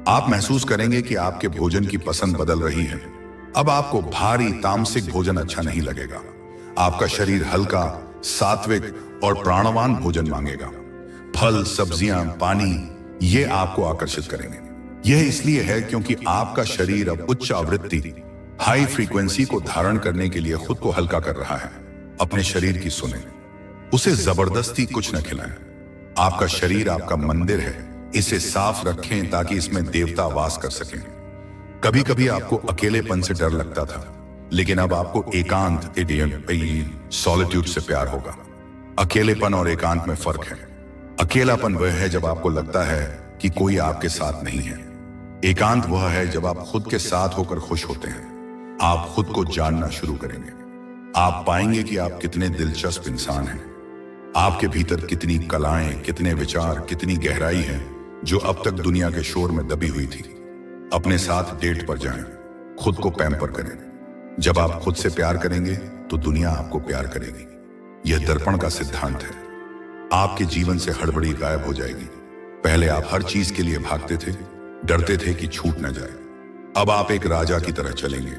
Speaker 1: आप महसूस करेंगे कि आपके भोजन की पसंद बदल रही है। अब आपको भारी तामसिक भोजन अच्छा नहीं लगेगा। आपका शरीर हल्का, सात्विक और प्राणवान भोजन मांगेगा। फल, सब्जियां, पानी ये आपको आकर्षित करेंगे। यह इसलिए है क्योंकि आपका शरीर अब उच्च आवृत्ति, हाई फ्रीक्वेंसी को धारण करने के लिए खुद को हल्का कर रहा है। अपने शरीर की सुने, उसे जबरदस्ती कुछ न खिलाएं। आपका शरीर आपका मंदिर है, इसे साफ रखें ताकि इसमें देवता वास कर सकें। कभी कभी आपको अकेलेपन से डर लगता था, लेकिन अब आपको एकांत, सॉलिट्यूड से प्यार होगा। अकेलेपन और एकांत में फर्क है। अकेलापन वह है जब आपको लगता है कि कोई आपके साथ नहीं है। एकांत वह है जब आप खुद के साथ होकर खुश होते हैं। आप खुद को जानना शुरू करेंगे। आप पाएंगे कि आप कितने दिलचस्प इंसान हैं। आपके भीतर कितनी कलाएं, कितने विचार, कितनी गहराई है जो अब तक दुनिया के शोर में दबी हुई थी। अपने साथ डेट पर जाएं, खुद को पैम्पर करें। जब आप खुद से प्यार करेंगे तो दुनिया आपको प्यार करेगी। यह दर्पण का सिद्धांत है। आपके जीवन से हड़बड़ी गायब हो जाएगी। पहले आप हर चीज के लिए भागते थे, डरते थे कि छूट न जाए। अब आप एक राजा की तरह चलेंगे,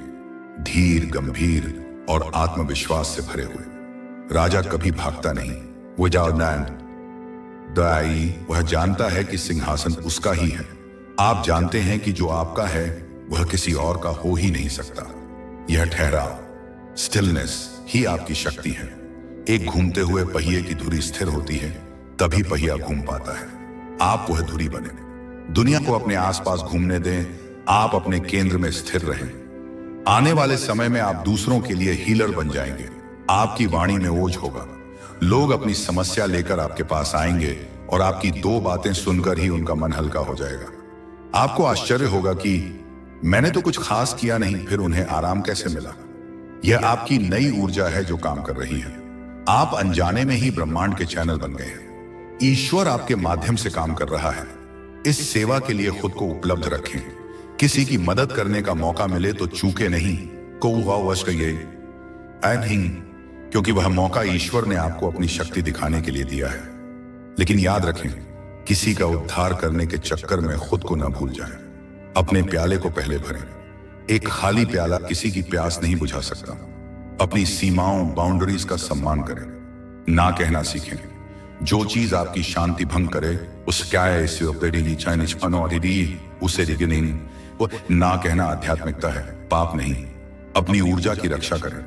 Speaker 1: धीर, गंभीर और आत्मविश्वास से भरे हुए। राजा कभी भागता नहीं, वह जानता है कि सिंहासन उसका ही है। आप जानते हैं कि जो आपका है वह किसी और का हो ही नहीं सकता। यह ठहराव, स्टिलनेस ही आपकी शक्ति है। एक घूमते हुए पहिए की धुरी स्थिर होती है, तभी पहिया घूम पाता है। आप वह धुरी बने। दुनिया को अपने आसपास घूमने दें, आप अपने केंद्र में स्थिर रहें। आने वाले समय में आप दूसरों के लिए हीलर बन जाएंगे। आपकी वाणी में ओज होगा। लोग अपनी समस्या लेकर आपके पास आएंगे और आपकी 2 बातें सुनकर ही उनका मन हल्का हो जाएगा। आपको आश्चर्य होगा कि मैंने तो कुछ खास किया नहीं, फिर उन्हें आराम कैसे मिला। यह आपकी नई ऊर्जा है जो काम कर रही है। आप अनजाने में ही ब्रह्मांड के चैनल बन गए हैं। ईश्वर आपके माध्यम से काम कर रहा है। इस सेवा के लिए खुद को उपलब्ध रखें। किसी की मदद करने का मौका मिले तो चूके नहीं, क्योंकि वह मौका ईश्वर ने आपको अपनी शक्ति दिखाने के लिए दिया है। लेकिन याद रखें, किसी का उद्धार करने के चक्कर में खुद को न भूल जाएं। अपने प्याले को पहले भरें। एक खाली प्याला किसी की प्यास नहीं बुझा सकता। अपनी सीमाओं, बाउंड्रीज का सम्मान करें। ना कहना सीखें। जो चीज आपकी शांति भंग करे उसे वो ना कहना आध्यात्मिकता है, पाप नहीं। अपनी ऊर्जा की रक्षा करें।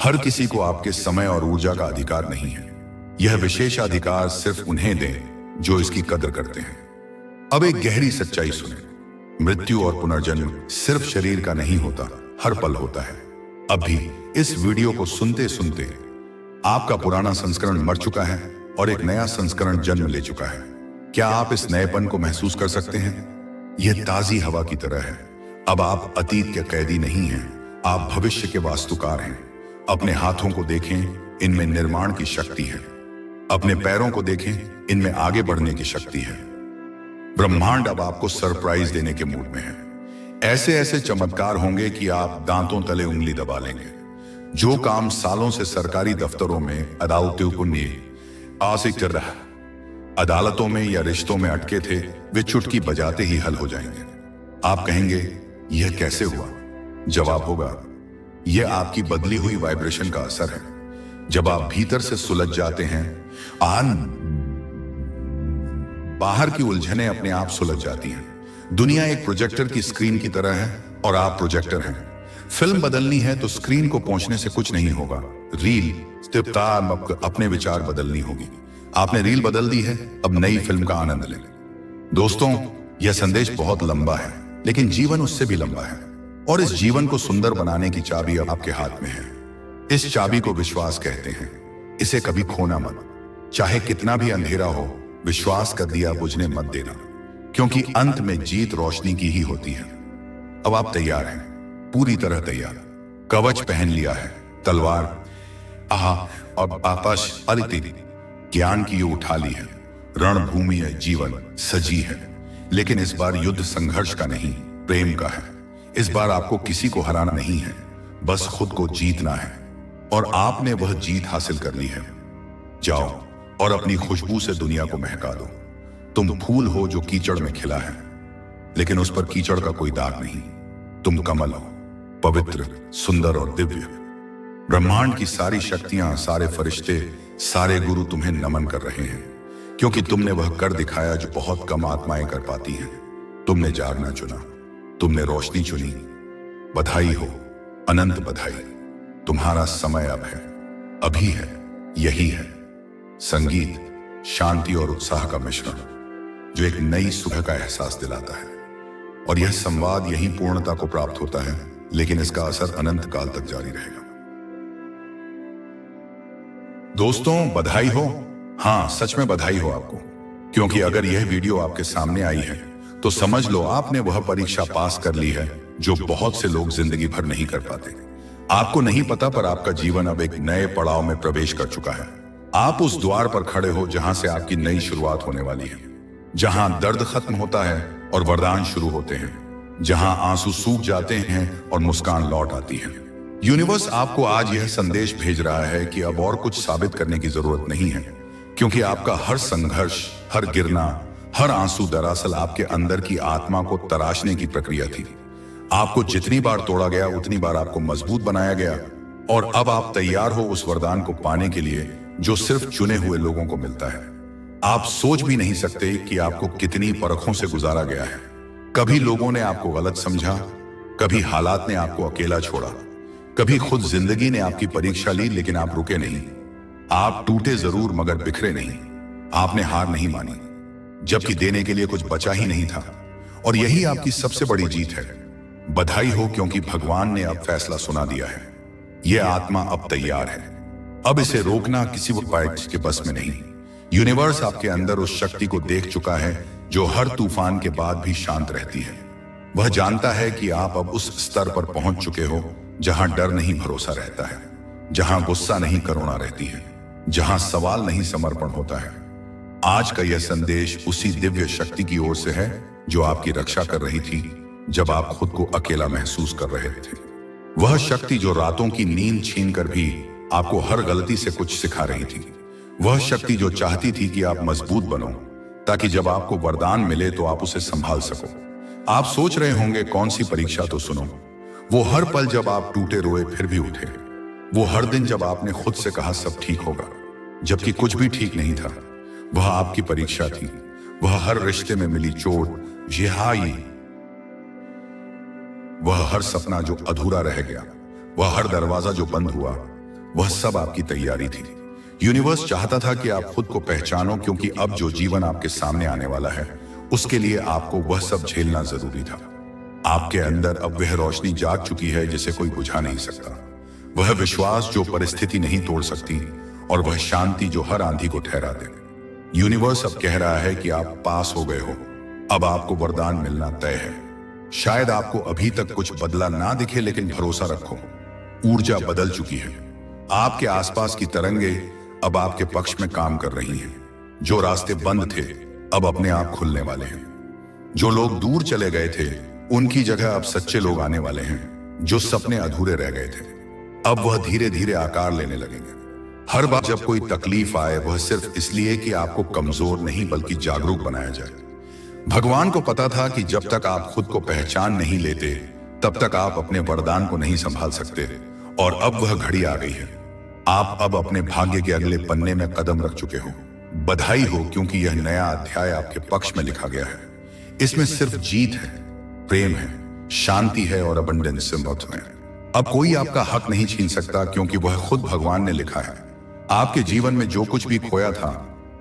Speaker 1: हर किसी को आपके समय और ऊर्जा का अधिकार नहीं है। यह विशेषाधिकार सिर्फ उन्हें दें जो इसकी कदर करते हैं। अब एक गहरी सच्चाई सुने। मृत्यु और पुनर्जन्म सिर्फ शरीर का नहीं होता, हर पल होता है। अभी इस वीडियो को सुनते सुनते आपका पुराना संस्करण मर चुका है और एक नया संस्करण जन्म ले चुका है। क्या आप इस नएपन को महसूस कर सकते हैं? यह ताजी हवा की तरह है। अब आप अतीत के कैदी नहीं हैं, आप भविष्य के वास्तुकार हैं। अपने हाथों को देखें, इनमें निर्माण की शक्ति है। अपने पैरों को देखें, इनमें आगे बढ़ने की शक्ति है। ब्रह्मांड अब आपको सरप्राइज देने के मूड में है। ऐसे ऐसे चमत्कार होंगे कि आप दांतों तले उंगली दबा लेंगे। जो काम सालों से सरकारी दफ्तरों में, अदालतों में या रिश्तों में अटके थे, वे चुटकी बजाते ही हल हो जाएंगे। आप कहेंगे, यह कैसे हुआ? जवाब होगा, यह आपकी बदली हुई वाइब्रेशन का असर है। जब आप भीतर से सुलझ जाते हैं, बाहर की उलझनें अपने आप सुलझ जाती हैं। दुनिया एक प्रोजेक्टर की स्क्रीन की तरह है और आप प्रोजेक्टर हैं। फिल्म बदलनी है तो स्क्रीन को पहुंचने से कुछ नहीं होगा। रील अपने विचार बदलनी होगी। आपने रील बदल दी है, अब नई फिल्म का आनंद लें। दोस्तों, यह संदेश बहुत लंबा है, लेकिन जीवन उससे भी लंबा है। और इस जीवन को सुंदर बनाने की चाबी अब आपके हाथ में है। इस चाबी को विश्वास कहते हैं। इसे कभी खोना मत। चाहे कितना भी अंधेरा हो, विश्वास का दिया बुझने मत देना, क्योंकि अंत में जीत रोशनी की ही होती है। अब आप तैयार हैं, पूरी तरह तैयार। कवच पहन लिया है, तलवार और आपस ज्ञान की उठा ली है। रणभूमि है, जीवन सजी है, लेकिन इस बार युद्ध संघर्ष का नहीं, प्रेम का है। इस बार आपको किसी को हराना नहीं है, बस खुद को जीतना है। और आपने वह जीत हासिल कर ली है। जाओ और अपनी खुशबू से दुनिया को महका दो। तुम फूल हो जो कीचड़ में खिला है, लेकिन उस पर कीचड़ का कोई दाग नहीं। तुम कमल हो, पवित्र, सुंदर और दिव्य। ब्रह्मांड की सारी शक्तियां, सारे फरिश्ते, सारे गुरु तुम्हें नमन कर रहे हैं, क्योंकि तुमने वह कर दिखाया जो बहुत कम आत्माएं कर पाती हैं। तुमने जागना चुना, तुमने रोशनी चुनी। बधाई हो, अनंत बधाई। तुम्हारा समय अब है, अभी है, यही है। संगीत, शांति और उत्साह का मिश्रण, जो एक नई सुबह का एहसास दिलाता है। और यह संवाद यही पूर्णता को प्राप्त होता है, लेकिन इसका असर अनंत काल तक जारी रहेगा। दोस्तों, बधाई हो। हां, सच में बधाई हो आपको, क्योंकि अगर यह वीडियो आपके सामने आई है तो समझ लो आपने वह परीक्षा पास कर ली है जो बहुत से लोग जिंदगी भर नहीं कर पाते। आपको नहीं पता, पर आपका जीवन अब एक नए पड़ाव में प्रवेश कर चुका है। आप उस द्वार पर खड़े हो जहां से आपकी नई शुरुआत होने वाली है, जहां दर्द खत्म होता है और वरदान शुरू होते हैं, जहां आंसू सूख जाते हैं और मुस्कान लौट आती है। यूनिवर्स आपको आज यह संदेश भेज रहा है कि अब और कुछ साबित करने की जरूरत नहीं है, क्योंकि आपका हर संघर्ष, हर गिरना, हर आंसू दरअसल आपके अंदर की आत्मा को तराशने की प्रक्रिया थी। आपको जितनी बार तोड़ा गया, उतनी बार आपको मजबूत बनाया गया। और अब आप तैयार हो उस वरदान को पाने के लिए जो सिर्फ चुने हुए लोगों को मिलता है। आप सोच भी नहीं सकते कि आपको कितनी परखों से गुजारा गया है। कभी लोगों ने आपको गलत समझा, कभी हालात ने आपको अकेला छोड़ा, कभी खुद जिंदगी ने आपकी परीक्षा ली, लेकिन आप रुके नहीं। आप टूटे जरूर, मगर बिखरे नहीं। आपने हार नहीं मानी, जबकि देने के लिए कुछ बचा ही नहीं था। और यही आपकी सबसे बड़ी जीत है। बधाई हो, क्योंकि भगवान ने अब फैसला सुना दिया है। यह आत्मा अब तैयार है। अब इसे रोकना किसी उपाय के बस में नहीं। यूनिवर्स आपके अंदर उस शक्ति को देख चुका है जो हर तूफान के बाद भी शांत रहती है। वह जानता है कि आप अब उस स्तर पर पहुंच चुके हो जहां डर नहीं भरोसा रहता है, जहां गुस्सा नहीं करुणा रहती है, जहां सवाल नहीं समर्पण होता है। आज का यह संदेश उसी दिव्य शक्ति की ओर से है जो आपकी रक्षा कर रही थी जब आप खुद को अकेला महसूस कर रहे थे। वह शक्ति जो रातों की नींद छीनकर भी आपको हर गलती से कुछ सिखा रही थी। वह शक्ति जो चाहती थी कि आप मजबूत बनो, ताकि जब आपको वरदान मिले तो आप उसे संभाल सको। आप सोच रहे होंगे, कौन सी परीक्षा? तो सुनो, वो हर पल जब आप टूटे रोए फिर भी उठे। वो हर दिन जब आपने खुद से कहा सब ठीक होगा, जबकि कुछ भी ठीक नहीं था। वह आपकी परीक्षा थी। वह हर रिश्ते में मिली चोट, वह हर सपना जो अधूरा रह गया, वह हर दरवाजा जो बंद हुआ, वह सब आपकी तैयारी थी। यूनिवर्स चाहता था कि आप खुद को पहचानो, क्योंकि अब जो जीवन आपके सामने आने वाला है, उसके लिए आपको वह सब झेलना जरूरी था। आपके अंदर अब वह रोशनी जाग चुकी है जिसे कोई बुझा नहीं सकता। वह विश्वास जो परिस्थिति नहीं तोड़ सकती, और वह शांति जो हर आंधी को ठहरा दे। यूनिवर्स अब कह रहा है कि आप पास हो गए हो। अब आपको वरदान मिलना तय है। शायद आपको अभी तक कुछ बदला ना दिखे, लेकिन भरोसा रखो, ऊर्जा बदल चुकी है। आपके आसपास की तरंगे अब आपके पक्ष में काम कर रही हैं। जो रास्ते बंद थे अब अपने आप खुलने वाले हैं। जो लोग दूर चले गए थे उनकी जगह अब सच्चे लोग आने वाले हैं। जो सपने अधूरे रह गए थे अब वह धीरे धीरे आकार लेने लगेंगे। हर बार जब कोई तकलीफ आए वह सिर्फ इसलिए कि आपको कमजोर नहीं बल्कि जागरूक बनाया जाए। भगवान को पता था कि जब तक आप खुद को पहचान नहीं लेते तब तक आप अपने वरदान को नहीं संभाल सकते, और अब वह घड़ी आ गई है। आप अब अपने भाग्य के अगले पन्ने में कदम रख चुके हो। बधाई हो, क्योंकि यह नया अध्याय आपके पक्ष में लिखा गया है। इसमें सिर्फ जीत है, प्रेम है, शांति है और अबंडेंस समृद्ध है। अब कोई आपका हक नहीं छीन सकता, क्योंकि वह खुद भगवान ने लिखा है। आपके जीवन में जो कुछ भी खोया था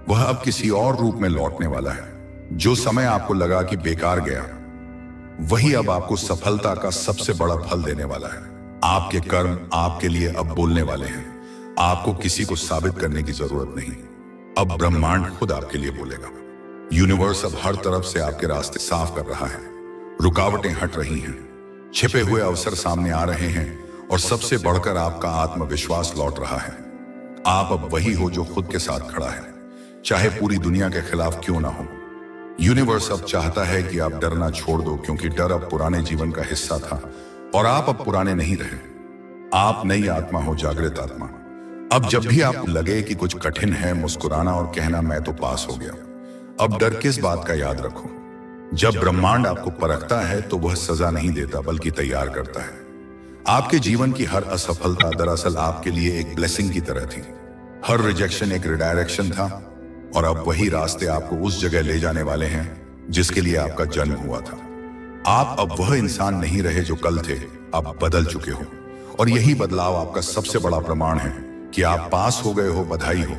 Speaker 1: वह अब किसी और रूप में लौटने वाला है। जो समय आपको लगा कि बेकार गया वही अब आपको सफलता का सबसे बड़ा फल देने वाला है। आपके कर्म आपके लिए अब बोलने वाले हैं। आपको किसी को साबित करने की जरूरत नहीं। अब ब्रह्मांड खुद आपके लिए बोलेगा। यूनिवर्स अब हर तरफ से आपके रास्ते साफ कर रहा है। रुकावटें हट रही हैं, छिपे हुए अवसर सामने आ रहे हैं और सबसे बढ़कर आपका आत्मविश्वास लौट रहा है। आप अब वही हो जो खुद के साथ खड़ा है, चाहे पूरी दुनिया के खिलाफ क्यों ना हो। यूनिवर्स अब चाहता है कि आप डरना छोड़ दो, क्योंकि डर अब पुराने जीवन का हिस्सा था और आप अब पुराने नहीं रहे। आप नई आत्मा हो, जागृत आत्मा। अब जब भी आपको लगे कि कुछ कठिन है, मुस्कुराना और कहना मैं तो पास हो गया। अब डर किस बात का याद रखो। जब ब्रह्मांड आपको परखता है तो वह सजा नहीं देता बल्कि तैयार करता है। आपके जीवन की हर असफलता दरअसल आपके लिए एक ब्लेसिंग की तरह थी। हर रिजेक्शन एक रिडायरेक्शन था, और अब वही रास्ते आपको उस जगह ले जाने वाले हैं जिसके लिए आपका जन्म हुआ था। आप अब वह इंसान नहीं रहे जो कल थे, आप बदल चुके हो, और यही बदलाव आपका सबसे बड़ा प्रमाण है कि आप पास हो गए हो। बधाई हो,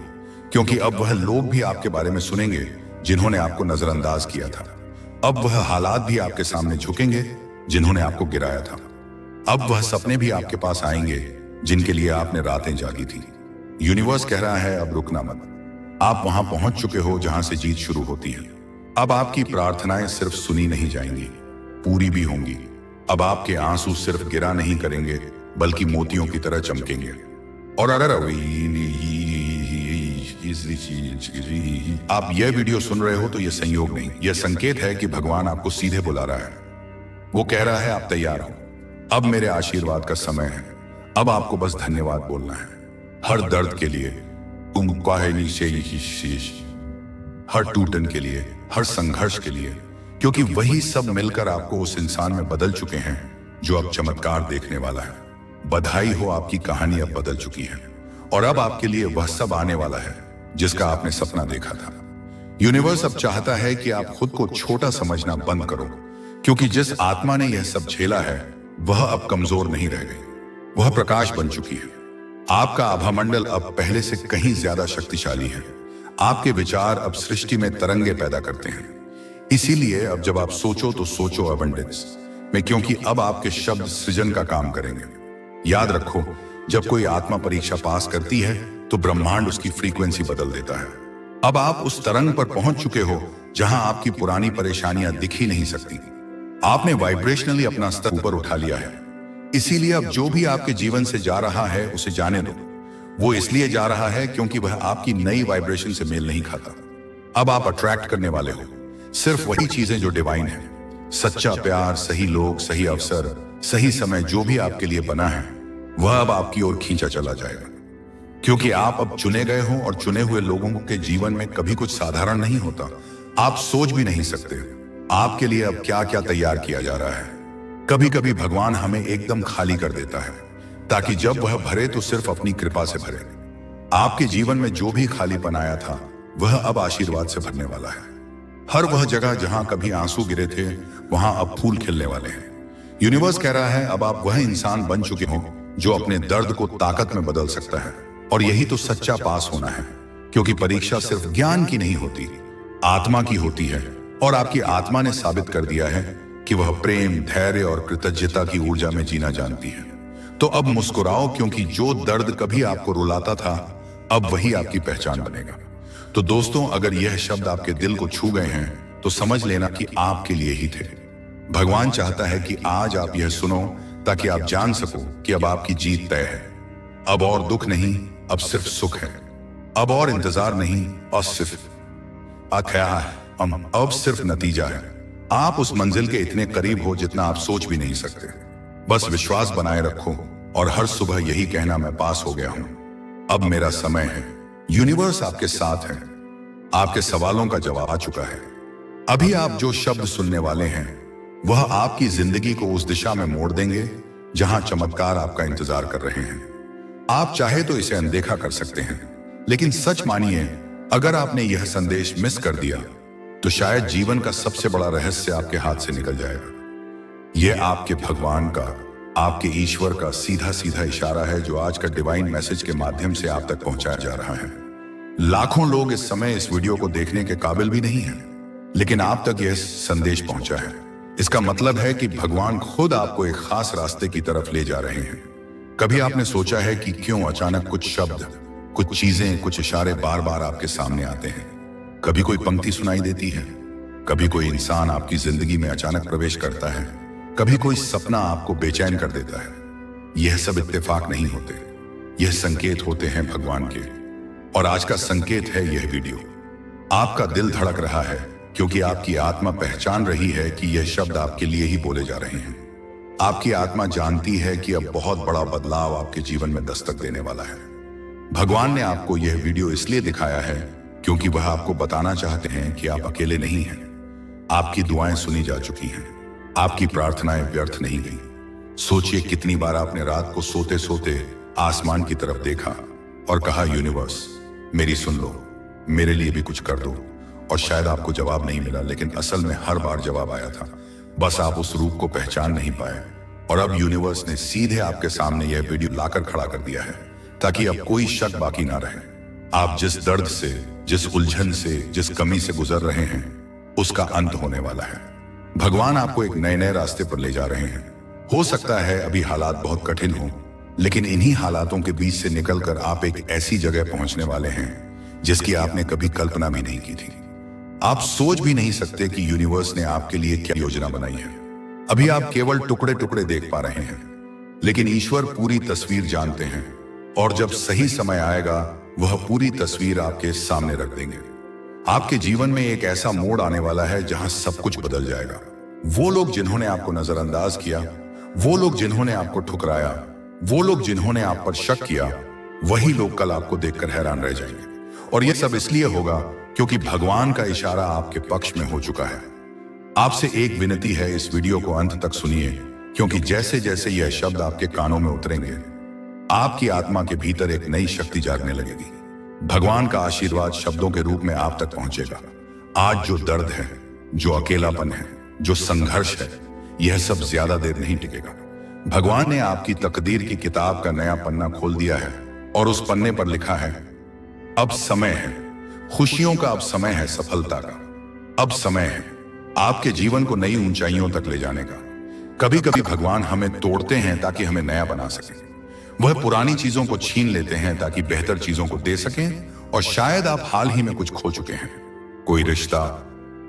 Speaker 1: क्योंकि अब वह लोग भी आपके बारे में सुनेंगे जिन्होंने आपको नजरअंदाज किया था। अब वह हालात भी आपके सामने झुकेंगे जिन्होंने आपको गिराया था। अब वह सपने भी आपके पास आएंगे जिनके लिए आपने रातें जागी थी। यूनिवर्स कह रहा है अब रुकना मत। आप वहां पहुंच चुके हो जहां से जीत शुरू होती है। अब आपकी प्रार्थनाएं सिर्फ सुनी नहीं जाएंगी, पूरी भी होंगी। अब आपके आंसू सिर्फ गिरा नहीं करेंगे बल्कि मोतियों की तरह चमकेंगे। और अगर आप यह वीडियो सुन रहे हो तो यह संयोग नहीं, यह संकेत है कि भगवान आपको सीधे बुला रहा है। वो कह रहा है आप तैयार हो, अब मेरे आशीर्वाद का समय है। अब आपको बस धन्यवाद बोलना है, हर दर्द के लिए, हर टूटन के लिए, हर संघर्ष के लिए, क्योंकि वही सब मिलकर आपको उस इंसान में बदल चुके हैं जो अब चमत्कार देखने वाला है। बधाई हो, आपकी कहानी अब बदल चुकी है और अब आपके लिए वह सब आने वाला है जिसका आपने सपना देखा था। यूनिवर्स अब चाहता है कि आप खुद को छोटा समझना बंद करो, क्योंकि जिस आत्मा ने यह सब झेला है वह अब कमजोर नहीं रह गई, वह प्रकाश बन चुकी है। आपका आभामंडल अब पहले से कहीं ज्यादा शक्तिशाली है। आपके विचार अब सृष्टि में तरंगे पैदा करते हैं। इसीलिए अब जब आप सोचो तो सोचो अबंडेंस में, क्योंकि अब आपके शब्द सृजन का काम करेंगे। याद रखो, जब कोई आत्मा परीक्षा पास करती है तो ब्रह्मांड उसकी फ्रीक्वेंसी बदल देता है। अब आप उस तरंग पर पहुंच चुके हो जहां आपकी पुरानी परेशानियां दिख ही नहीं सकती। आपने वाइब्रेशनली अपना स्तर ऊपर उठा लिया है। इसीलिए अब जो भी आपके जीवन से जा रहा है उसे जाने दो। वो इसलिए जा रहा है क्योंकि वह आपकी नई वाइब्रेशन से मेल नहीं खाता। अब आप अट्रैक्ट करने वाले हो सिर्फ वही चीजें जो डिवाइन है। सच्चा प्यार, सही लोग, सही अवसर, सही समय, जो भी आपके लिए बना है वह अब आपकी ओर खींचा चला जाएगा। क्योंकि आप अब चुने गए हो, और चुने हुए लोगों के जीवन में कभी कुछ साधारण नहीं होता। आप सोच भी नहीं सकते आपके लिए अब क्या क्या तैयार किया जा रहा है। कभी कभी भगवान हमें एकदम खाली कर देता है ताकि जब वह भरे तो सिर्फ अपनी कृपा से भरे। आपके जीवन में जो भी खालीपन आया था वह अब आशीर्वाद से भरने वाला है। हर वह जगह जहां कभी आंसू गिरे थे वहां अब फूल खिलने वाले हैं। यूनिवर्स कह रहा है अब आप वह इंसान बन चुके हो जो अपने दर्द को ताकत में बदल सकता है। और यही तो सच्चा पास होना है, क्योंकि परीक्षा सिर्फ ज्ञान की नहीं होती, आत्मा की होती है। और आपकी आत्मा ने साबित कर दिया है कि वह प्रेम, धैर्य और कृतज्ञता की ऊर्जा में जीना जानती है। तो अब मुस्कुराओ, क्योंकि जो दर्द कभी आपको रुलाता था अब वही आपकी पहचान बनेगा। तो दोस्तों, अगर यह शब्द आपके दिल को छू गए हैं तो समझ लेना कि आपके लिए ही थे। भगवान चाहता है कि आज आप यह सुनो ताकि आप जान सको कि अब आपकी जीत तय है। अब और दुख नहीं, अब सिर्फ सुख है। अब और इंतजार नहीं, और सिर्फ क्या है, अब सिर्फ नतीजा है। आप उस मंजिल के इतने करीब हो जितना आप सोच भी नहीं सकते। बस विश्वास बनाए रखो और हर सुबह यही कहना, मैं पास हो गया हूं, अब मेरा समय है। यूनिवर्स आपके साथ है। आपके सवालों का जवाब आ चुका है। अभी आप जो शब्द सुनने वाले हैं वह आपकी जिंदगी को उस दिशा में मोड़ देंगे जहां चमत्कार आपका इंतजार कर रहे हैं। आप चाहे तो इसे अनदेखा कर सकते हैं, लेकिन सच मानिए, अगर आपने यह संदेश मिस कर दिया तो शायद जीवन का सबसे बड़ा रहस्य आपके हाथ से निकल जाएगा। यह आपके भगवान का, आपके ईश्वर का सीधा सीधा इशारा है जो आज का डिवाइन मैसेज के माध्यम से आप तक पहुंचाया जा रहा है। लाखों लोग इस समय इस वीडियो को देखने के काबिल भी नहीं हैं, लेकिन आप तक यह संदेश पहुंचा है। इसका मतलब है कि भगवान खुद आपको एक खास रास्ते की तरफ ले जा रहे हैं। कभी आपने सोचा है कि क्यों अचानक कुछ शब्द, कुछ चीजें, कुछ इशारे बार बार आपके सामने आते हैं? कभी कोई पंक्ति सुनाई देती है, कभी कोई इंसान आपकी जिंदगी में अचानक प्रवेश करता है, कभी कोई सपना आपको बेचैन कर देता है। यह सब इत्तेफाक नहीं होते, यह संकेत होते हैं भगवान के। और आज का संकेत है यह वीडियो। आपका दिल धड़क रहा है क्योंकि आपकी आत्मा पहचान रही है कि यह शब्द आपके लिए ही बोले जा रहे हैं। आपकी आत्मा जानती है कि अब बहुत बड़ा बदलाव आपके जीवन में दस्तक देने वाला है। भगवान ने आपको यह वीडियो इसलिए दिखाया है क्योंकि वह आपको बताना चाहते हैं कि आप अकेले नहीं हैं। आपकी दुआएं सुनी जा चुकी हैं, आपकी प्रार्थनाएं व्यर्थ नहीं गई। सोचिए कितनी बार आपने रात को सोते सोते आसमान की तरफ देखा और कहा, यूनिवर्स मेरी सुन लो, मेरे लिए भी कुछ कर दो। और शायद आपको जवाब नहीं मिला, लेकिन असल में हर बार जवाब आया था, बस आप उस रूप को पहचान नहीं पाए। और अब यूनिवर्स ने सीधे आपके सामने यह वीडियो लाकर खड़ा कर दिया है ताकि अब कोई शक बाकी ना रहे। आप जिस दर्द से, जिस उलझन से, जिस कमी से गुजर रहे हैं, उसका अंत होने वाला है। भगवान आपको एक नए नए रास्ते पर ले जा रहे हैं। हो सकता है अभी हालात बहुत कठिन हो, लेकिन इन्हीं हालातों के बीच से निकलकर आप एक ऐसी जगह पहुंचने वाले हैं जिसकी आपने कभी कल्पना भी नहीं की थी। आप सोच भी नहीं सकते कि यूनिवर्स ने आपके लिए क्या योजना बनाई है। अभी आप केवल टुकड़े टुकड़े देख पा रहे हैं, लेकिन ईश्वर पूरी तस्वीर जानते हैं और जब सही समय आएगा वह पूरी तस्वीर आपके सामने रख देंगे। आपके जीवन में एक ऐसा मोड़ आने वाला है जहां सब कुछ बदल जाएगा। वो लोग जिन्होंने आपको नजरअंदाज किया, वो लोग जिन्होंने आपको ठुकराया, वो लोग जिन्होंने आप पर शक किया, वही लोग कल आपको देखकर हैरान रह जाएंगे। और यह सब इसलिए होगा क्योंकि भगवान का इशारा आपके पक्ष में हो चुका है। आपसे एक विनती है, इस वीडियो को अंत तक सुनिए, क्योंकि जैसे जैसे यह शब्द आपके कानों में उतरेंगे, आपकी आत्मा के भीतर एक नई शक्ति जागने लगेगी। भगवान का आशीर्वाद शब्दों के रूप में आप तक पहुंचेगा। आज जो दर्द है, जो अकेलापन है, जो संघर्ष है, यह सब ज्यादा देर नहीं टिकेगा। भगवान ने आपकी तकदीर की किताब का नया पन्ना खोल दिया है और उस पन्ने पर लिखा है, अब समय है खुशियों का, अब समय है सफलता का, अब समय है आपके जीवन को नई ऊंचाइयों तक ले जाने का। कभी कभी भगवान हमें तोड़ते हैं ताकि हमें नया बना सके। वह पुरानी चीजों को छीन लेते हैं ताकि बेहतर चीजों को दे सकें। और शायद आप हाल ही में कुछ खो चुके हैं, कोई रिश्ता,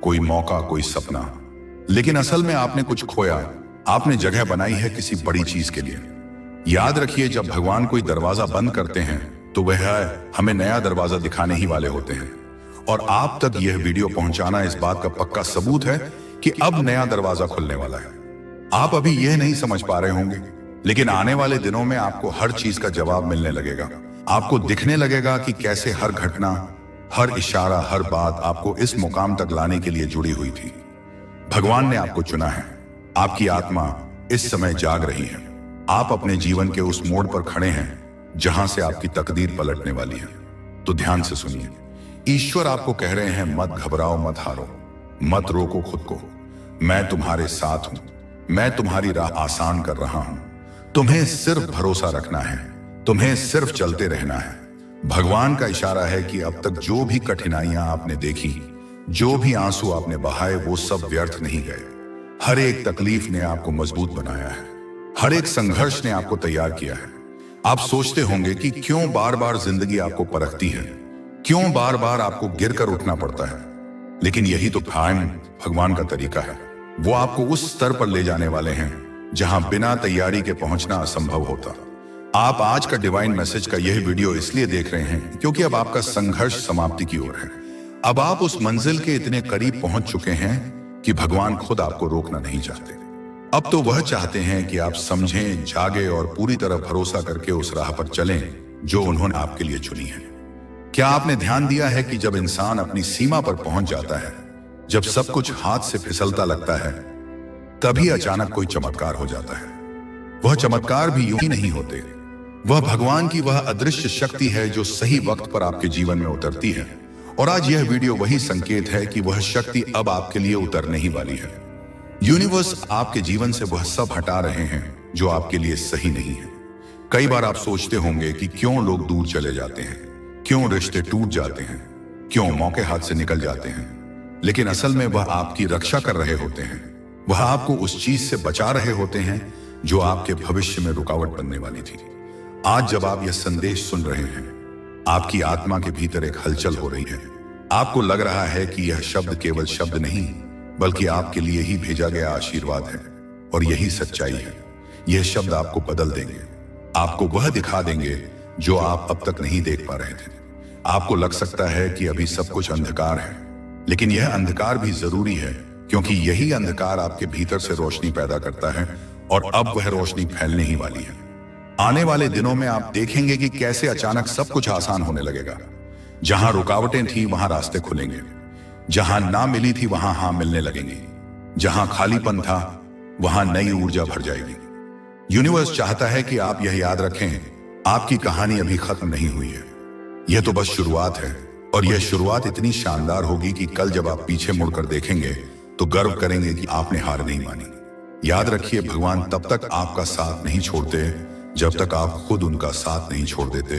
Speaker 1: कोई मौका, कोई सपना, लेकिन असल में आपने कुछ खोया। आपने जगह बनाई है किसी बड़ी चीज के लिए। याद रखिए, जब भगवान कोई दरवाजा बंद करते हैं तो वह हमें नया दरवाजा दिखाने ही वाले होते हैं। और आप तक यह वीडियो पहुंचाना इस बात का पक्का सबूत है कि अब नया दरवाजा खुलने वाला है। आप अभी यह नहीं समझ पा रहे होंगे, लेकिन आने वाले दिनों में आपको हर चीज का जवाब मिलने लगेगा। आपको दिखने लगेगा कि कैसे हर घटना, हर इशारा, हर बात आपको इस मुकाम तक लाने के लिए जुड़ी हुई थी। भगवान ने आपको चुना है। आपकी आत्मा इस समय जाग रही है। आप अपने जीवन के उस मोड़ पर खड़े हैं जहां से आपकी तकदीर पलटने वाली है। तो ध्यान से सुनिए। ईश्वर आपको कह रहे हैं, मत घबराओ, मत हारो, मत रोको खुद को। मैं तुम्हारे साथ हूं, मैं तुम्हारी राह आसान कर रहा हूं। तुम्हें सिर्फ भरोसा रखना है, तुम्हें सिर्फ चलते रहना है। भगवान का इशारा है कि अब तक जो भी कठिनाइयां आपने देखी, जो भी आंसू आपने बहाए, वो सब व्यर्थ नहीं गए। हर एक तकलीफ ने आपको मजबूत बनाया है, हर एक संघर्ष ने आपको तैयार किया है। आप सोचते होंगे कि क्यों बार बार जिंदगी आपको परखती है, क्यों बार बार आपको गिरकर उठना पड़ता है। लेकिन यही तो भगवान का तरीका है। वो आपको उस स्तर पर ले जाने वाले हैं जहां बिना तैयारी के पहुंचना असंभव होता। आप आज का डिवाइन मैसेज का यह वीडियो इसलिए देख रहे हैं क्योंकि अब आपका संघर्ष समाप्ति की ओर है। अब आप उस मंजिल के इतने करीब पहुंच चुके हैं कि भगवान खुद आपको रोकना नहीं चाहते। अब तो वह चाहते हैं कि आप समझें, जागे और पूरी तरह भरोसा करके उस राह पर चलें जो उन्होंने आपके लिए चुनी है। क्या आपने ध्यान दिया है कि जब इंसान अपनी सीमा पर पहुंच जाता है, जब सब कुछ हाथ से फिसलता लगता है, तभी अचानक कोई चमत्कार हो जाता है। वह चमत्कार भी यूं ही नहीं होते। वह भगवान की वह अदृश्य शक्ति है जो सही वक्त पर आपके जीवन में उतरती है। और आज यह वीडियो वही संकेत है कि वह शक्ति अब आपके लिए उतरने ही वाली है। यूनिवर्स आपके जीवन से वह सब हटा रहे हैं जो आपके लिए सही नहीं है। कई बार आप सोचते होंगे कि क्यों लोग दूर चले जाते हैं, क्यों रिश्ते टूट जाते हैं, क्यों मौके हाथ से निकल जाते हैं। लेकिन असल में वह आपकी रक्षा कर रहे होते हैं। वह आपको उस चीज से बचा रहे होते हैं जो आपके भविष्य में रुकावट बनने वाली थी। आज जब आप यह संदेश सुन रहे हैं, आपकी आत्मा के भीतर एक हलचल हो रही है। आपको लग रहा है कि यह शब्द केवल शब्द नहीं, बल्कि आपके लिए ही भेजा गया आशीर्वाद है। और यही सच्चाई है। यह शब्द आपको बदल देंगे, आपको वह दिखा देंगे जो आप अब तक नहीं देख पा रहे थे। आपको लग सकता है कि अभी सब कुछ अंधकार है, लेकिन यह अंधकार भी जरूरी है, क्योंकि यही अंधकार आपके भीतर से रोशनी पैदा करता है और अब वह रोशनी फैलने ही वाली है। आने वाले दिनों में आप देखेंगे कि कैसे अचानक सब कुछ आसान होने लगेगा। जहां रुकावटें थी वहां रास्ते खुलेंगे, जहां ना मिली थी वहां हाँ मिलने लगेंगी, जहां खालीपन था वहां नई ऊर्जा भर जाएगी। यूनिवर्स चाहता है कि आप यह याद रखें, आपकी कहानी अभी खत्म नहीं हुई है। यह तो बस शुरुआत है, और यह शुरुआत इतनी शानदार होगी कि कल जब आप पीछे मुड़कर देखेंगे तो गर्व करेंगे कि आपने हार नहीं मानी। याद रखिए, भगवान तब तक आपका साथ नहीं छोड़ते जब तक आप खुद उनका साथ नहीं छोड़ देते।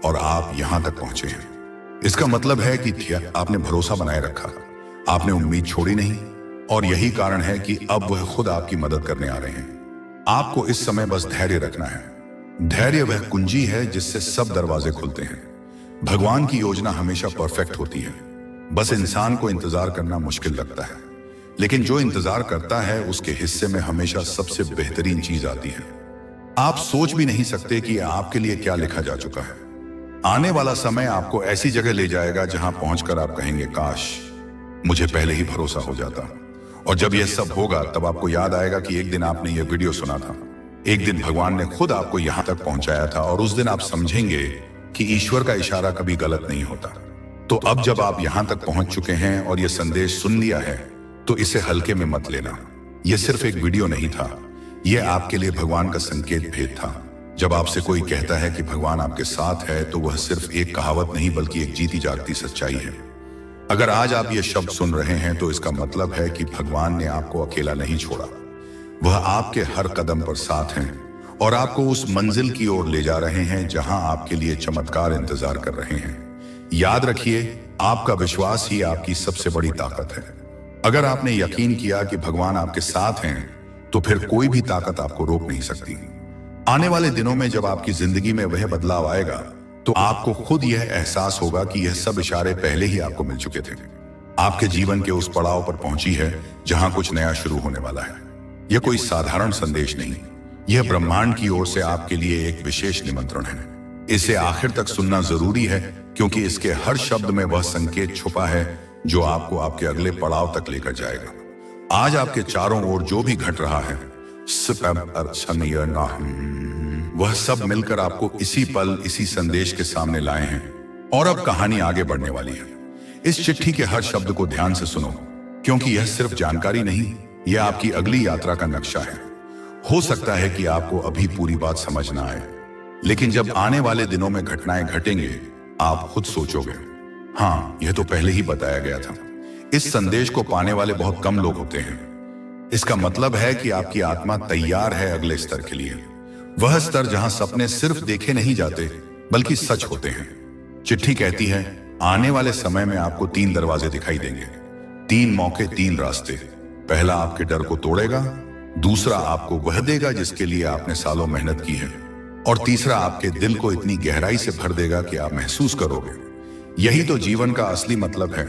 Speaker 1: और आप यहां तक पहुंचे हैं, इसका मतलब है कि आपने भरोसा बनाए रखा, आपने उम्मीद छोड़ी नहीं। और यही कारण है कि अब वह खुद आपकी मदद करने आ रहे हैं। आपको इस समय बस धैर्य रखना है। धैर्य वह कुंजी है जिससे सब दरवाजे खुलते हैं। भगवान की योजना हमेशा परफेक्ट होती है, बस इंसान को इंतजार करना मुश्किल लगता है। लेकिन जो इंतजार करता है उसके हिस्से में हमेशा सबसे बेहतरीन चीज आती है। आप सोच भी नहीं सकते कि आपके लिए क्या लिखा जा चुका है। आने वाला समय आपको ऐसी जगह ले जाएगा जहां पहुंचकर आप कहेंगे, काश मुझे पहले ही भरोसा हो जाता। और जब यह सब होगा तब आपको याद आएगा कि एक दिन आपने यह वीडियो सुना था, एक दिन भगवान ने खुद आपको यहां तक पहुंचाया था। और उस दिन आप समझेंगे कि ईश्वर का इशारा कभी गलत नहीं होता। तो अब जब आप यहां तक पहुंच चुके हैं और यह संदेश सुन लिया है, तो इसे हल्के में मत लेना। यह सिर्फ एक वीडियो नहीं था, यह आपके लिए भगवान का संकेत भेद था। जब आपसे कोई कहता है कि भगवान आपके साथ है, तो वह सिर्फ एक कहावत नहीं बल्कि एक जीती जागती सच्चाई है। अगर आज आप ये शब्द सुन रहे हैं तो इसका मतलब है कि भगवान ने आपको अकेला नहीं छोड़ा। वह आपके हर कदम पर साथ हैं और आपको उस मंजिल की ओर ले जा रहे हैं जहां आपके लिए चमत्कार इंतजार कर रहे हैं। याद रखिए, आपका विश्वास ही आपकी सबसे बड़ी ताकत है। अगर आपने यकीन किया कि भगवान आपके साथ हैं, तो फिर कोई भी ताकत आपको रोक नहीं सकती। आने वाले दिनों में जब आपकी जिंदगी में वह बदलाव आएगा, तो आपको खुद यह एहसास होगा कि यह सब इशारे पहले ही आपको मिल चुके थे। आपके जीवन के उस पड़ाव पर पहुंची है जहां कुछ नया शुरू होने वाला है। यह कोई साधारण संदेश नहीं, यह ब्रह्मांड की ओर से आपके लिए एक विशेष निमंत्रण है। इसे आखिर तक सुनना जरूरी है, क्योंकि इसके हर शब्द में वह संकेत छुपा है जो आपको आपके अगले पड़ाव तक लेकर जाएगा। आज आपके चारों ओर जो भी घट रहा है, वह सब मिलकर आपको इसी पल इसी संदेश के सामने लाए हैं। और अब कहानी आगे बढ़ने वाली है। इस चिट्ठी के हर शब्द को ध्यान से सुनो, क्योंकि यह सिर्फ जानकारी नहीं, यह आपकी अगली यात्रा का नक्शा है। हो सकता है कि आपको अभी पूरी बात समझ ना आए, लेकिन जब आने वाले दिनों में घटनाएं घटेंगे, आप खुद सोचोगे, हाँ, यह तो पहले ही बताया गया था। इस संदेश को पाने वाले बहुत कम लोग होते हैं। इसका मतलब है कि आपकी आत्मा तैयार है अगले स्तर के लिए, वह स्तर जहां सपने सिर्फ देखे नहीं जाते बल्कि सच होते हैं। चिट्ठी कहती है, आने वाले समय में आपको 3 दरवाजे दिखाई देंगे, 3 मौके, 3 रास्ते। पहला आपके डर को तोड़ेगा, दूसरा आपको वह देगा जिसके लिए आपने सालों मेहनत की है, और तीसरा आपके दिल को इतनी गहराई से भर देगा कि आप महसूस करोगे, यही तो जीवन का असली मतलब है।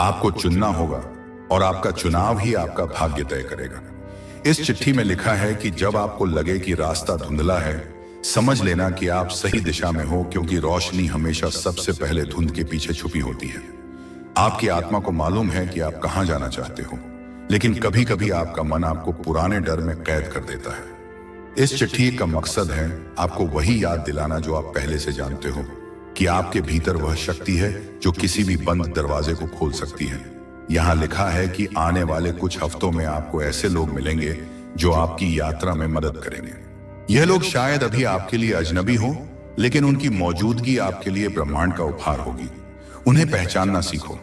Speaker 1: आपको चुनना होगा और आपका चुनाव ही आपका भाग्य तय करेगा। इस चिट्ठी में लिखा है कि जब आपको लगे कि रास्ता धुंधला है, समझ लेना कि आप सही दिशा में हो, क्योंकि रोशनी हमेशा सबसे पहले धुंध के पीछे छुपी होती है। आपकी आत्मा को मालूम है कि आप कहां जाना चाहते हो, लेकिन कभी कभी आपका मन आपको पुराने डर में कैद कर देता है। इस चिट्ठी का मकसद है आपको वही याद दिलाना जो आप पहले से जानते हो, कि आपके भीतर वह शक्ति है जो किसी भी बंद दरवाजे को खोल सकती है। यहाँ लिखा है कि आने वाले कुछ हफ्तों में आपको ऐसे लोग मिलेंगे जो आपकी यात्रा में मदद करेंगे। यह लोग शायद अभी आपके लिए अजनबी हो, लेकिन उनकी मौजूदगी आपके लिए ब्रह्मांड का उपहार होगी। उन्हें पहचानना सीखो।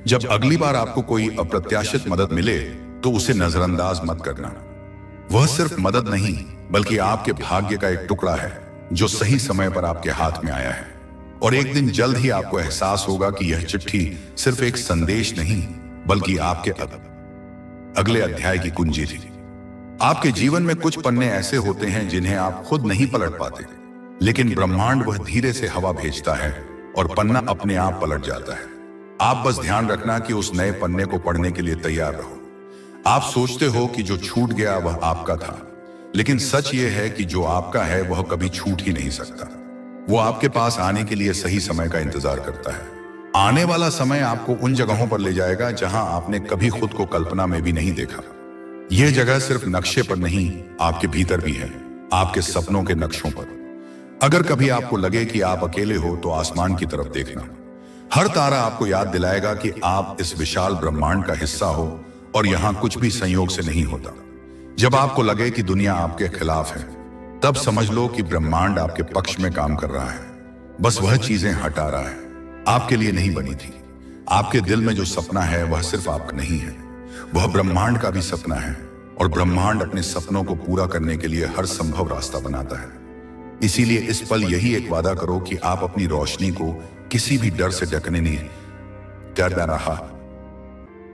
Speaker 1: जब अगली बार आपको कोई अप्रत्याशित मदद मिले तो उसे नजरअंदाज मत करना। वह सिर्फ मदद नहीं, बल्कि आपके भाग्य का एक टुकड़ा है जो सही समय पर आपके हाथ में आया है। और एक दिन जल्द ही आपको एहसास होगा कि यह चिट्ठी सिर्फ एक संदेश नहीं, बल्कि आपके अगले अध्याय की कुंजी थी। आपके जीवन में कुछ पन्ने ऐसे होते हैं जिन्हें आप खुद नहीं पलट पाते, लेकिन ब्रह्मांड वह धीरे से हवा भेजता है और पन्ना अपने आप पलट जाता है। आप बस ध्यान रखना कि उस नए पन्ने को पढ़ने के लिए तैयार रहो। आप सोचते हो कि जो छूट गया वह आपका था, लेकिन सच यह है कि जो आपका है वह कभी छूट ही नहीं सकता। वो आपके पास आने के लिए सही समय का इंतजार करता है। आने वाला समय आपको उन जगहों पर ले जाएगा जहां आपने कभी खुद को कल्पना में भी नहीं देखा। यह जगह सिर्फ नक्शे पर नहीं, आपके भीतर भी है, आपके सपनों के नक्शों पर। अगर कभी आपको लगे कि आप अकेले हो तो आसमान की तरफ देखना। हर तारा आपको याद दिलाएगा कि आप इस विशाल ब्रह्मांड का हिस्सा हो और यहां कुछ भी संयोग से नहीं होता। जब आपको लगे कि दुनिया आपके खिलाफ है, तब समझ लो कि ब्रह्मांड आपके पक्ष में काम कर रहा है। बस वह चीजें हटा रहा है। आपके लिए नहीं बनी थी। आपके दिल में जो सपना है वह सिर्फ आपका नहीं है, वह ब्रह्मांड का भी सपना है। और ब्रह्मांड अपने सपनों को पूरा करने के लिए हर संभव रास्ता बनाता है। इसीलिए इस पल यही एक वादा करो कि आप अपनी रोशनी को किसी भी डर से ढकने नहीं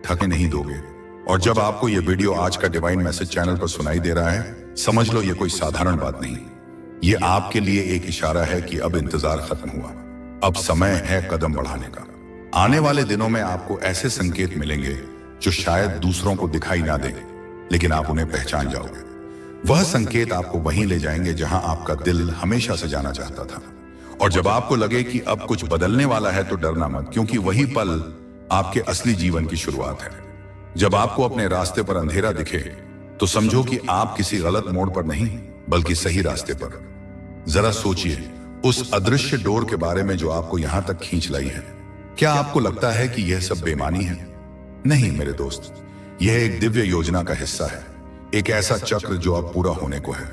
Speaker 1: ढकने नहीं दोगे। और जब आपको यह वीडियो आज का डिवाइन मैसेज चैनल पर सुनाई दे रहा है, समझ लो यह कोई साधारण बात नहीं। यह आपके लिए एक इशारा है कि अब इंतजार खत्म हुआ, अब समय है कदम बढ़ाने का। आने वाले दिनों में आपको ऐसे संकेत मिलेंगे जो शायद दूसरों को दिखाई ना दे, लेकिन आप उन्हें पहचान जाओगे। वह संकेत आपको वहीं ले जाएंगे जहां आपका दिल हमेशा से जाना चाहता था। और जब आपको लगे कि अब कुछ बदलने वाला है तो डरना मत, क्योंकि वही पल आपके असली जीवन की शुरुआत है। जब आपको अपने रास्ते पर अंधेरा दिखे तो समझो कि आप किसी गलत मोड़ पर नहीं, बल्कि सही रास्ते पर। जरा सोचिए उस अदृश्य डोर के बारे में जो आपको यहां तक खींच लाई है। क्या आपको लगता है कि यह सब बेमानी है? नहीं मेरे दोस्त, यह एक दिव्य योजना का हिस्सा है, एक ऐसा चक्र जो अब पूरा होने को है।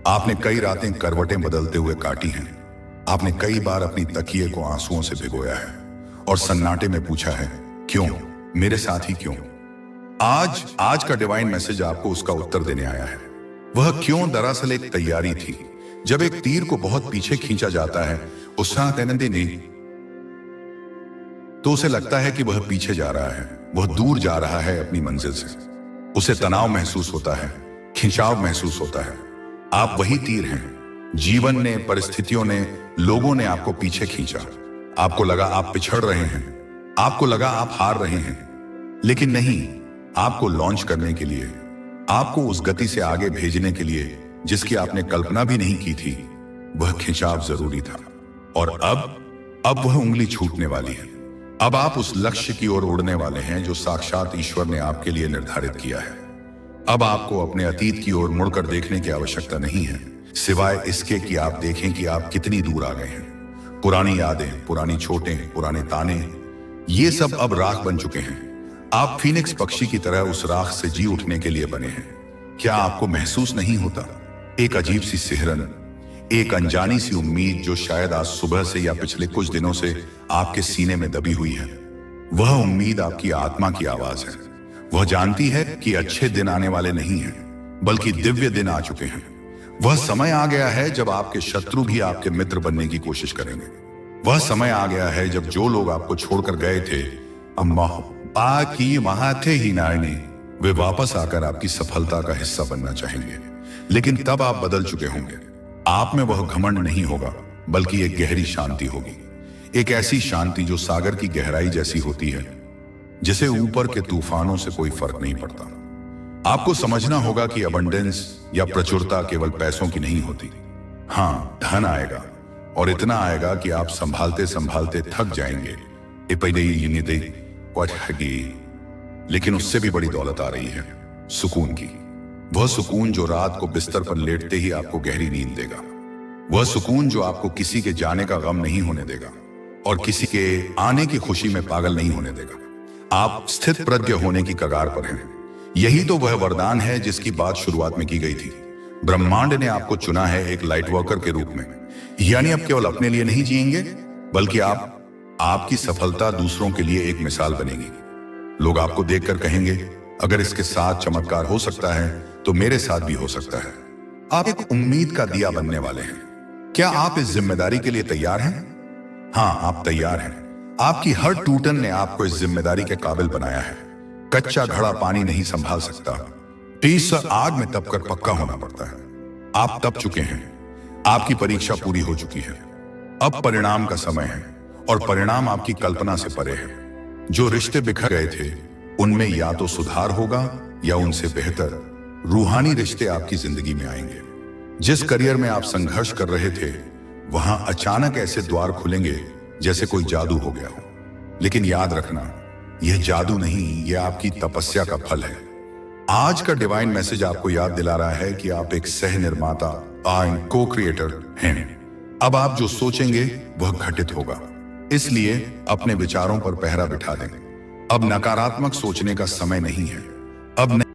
Speaker 1: आपने कई रातें करवटें बदलते हुए काटी हैं। आपने कई बार अपनी तकिए को आंसुओं से भिगोया है और सन्नाटे में पूछा है, क्यों मेरे साथ ही क्यों? आज का डिवाइन मैसेज आपको उसका उत्तर देने आया है। वह क्यों दरअसल एक तैयारी थी। जब एक तीर को बहुत पीछे खींचा जाता है तो उसे लगता है कि वह पीछे जा रहा है, वह दूर जा रहा है अपनी मंजिल से। उसे तनाव महसूस होता है, खिंचाव महसूस होता है। आप वही तीर हैं। जीवन ने, परिस्थितियों ने, लोगों ने आपको पीछे खींचा। आपको लगा आप पिछड़ रहे हैं, आपको लगा आप हार रहे हैं, लेकिन नहीं, आपको लॉन्च करने के लिए, आपको उस गति से आगे भेजने के लिए जिसकी आपने कल्पना भी नहीं की थी, वह खिंचाव जरूरी था। और अब वह उंगली छूटने वाली है। अब आप उस लक्ष्य की ओर उड़ने वाले हैं जो साक्षात ईश्वर ने आपके लिए निर्धारित किया है। अब आपको अपने अतीत की ओर मुड़कर देखने की आवश्यकता नहीं है, सिवाय इसके कि आप देखें कि आप कितनी दूर आ गए हैं। पुरानी यादें, पुरानी चोटें, पुराने ताने, ये सब अब राख बन चुके हैं। आप फीनिक्स पक्षी की तरह उस राख से जी उठने के लिए बने हैं। क्या आपको महसूस नहीं होता एक अजीब सी सिहरन, एक अनजानी सी उम्मीद जो शायद आज सुबह से या पिछले कुछ दिनों से आपके सीने में दबी हुई है? वह उम्मीद आपकी आत्मा की आवाज है। वह जानती है कि अच्छे दिन आने वाले नहीं हैं, बल्कि दिव्य दिन आ चुके हैं। वह समय आ गया है जब आपके शत्रु भी आपके मित्र बनने की कोशिश करेंगे। वह समय आ गया है जब जो लोग आपको छोड़कर गए थे, वे वापस आकर आपकी सफलता का हिस्सा बनना चाहेंगे। लेकिन तब आप बदल चुके होंगे। आप में वह घमंड नहीं होगा, बल्कि एक गहरी शांति होगी। एक ऐसी शांति जो सागर की गहराई जैसी होती है, जिसे ऊपर के तूफानों से कोई फर्क नहीं पड़ता। आपको समझना होगा कि अबंडेंस या प्रचुरता केवल पैसों की नहीं होती, हाँ, धन आएगा और इतना आएगा कि आप संभालते संभालते थक जाएंगे। लेकिन उससे भी बड़ी दौलत आ रही है, सुकून की। वह सुकून जो रात को बिस्तर पर लेटते ही आपको गहरी नींद देगा। वह सुकून जो आपको किसी के जाने का गम नहीं होने देगा और किसी के आने की खुशी में पागल नहीं होने देगा। आप स्थित प्रज्ञ होने की कगार पर हैं। यही तो वह वरदान है जिसकी बात शुरुआत में की गई थी। ब्रह्मांड ने आपको चुना है एक लाइट वर्कर के रूप में। यानी अब केवल अपने लिए नहीं जिएंगे, बल्कि आपकी सफलता दूसरों के लिए एक मिसाल बनेगी। लोग आपको देखकर कहेंगे, अगर इसके साथ चमत्कार हो सकता है तो मेरे साथ भी हो सकता है। आप एक उम्मीद का दिया बनने वाले हैं। क्या आप इस जिम्मेदारी के लिए तैयार हैं? हाँ, आप तैयार हैं। आपकी हर टूटन ने आपको इस जिम्मेदारी के काबिल बनाया है। कच्चा घड़ा पानी नहीं संभाल सकता, 30 आग में तपकर पक्का होना पड़ता है। आप तप चुके हैं, आपकी परीक्षा पूरी हो चुकी है। अब परिणाम का समय है और परिणाम आपकी कल्पना से परे है। जो रिश्ते बिखर गए थे उनमें या तो सुधार होगा या उनसे बेहतर रूहानी रिश्ते आपकी जिंदगी में आएंगे। जिस करियर में आप संघर्ष कर रहे थे वहां अचानक ऐसे द्वार खुलेंगे जैसे कोई जादू हो गया हो। लेकिन याद रखना, यह जादू नहीं, यह आपकी तपस्या का फल है। आज का डिवाइन मैसेज आपको याद दिला रहा है कि आप एक सह निर्माता को क्रिएटर हैं। अब आप जो सोचेंगे वह घटित होगा, इसलिए अपने विचारों पर पहरा बिठा दें। अब नकारात्मक सोचने का समय नहीं है। अब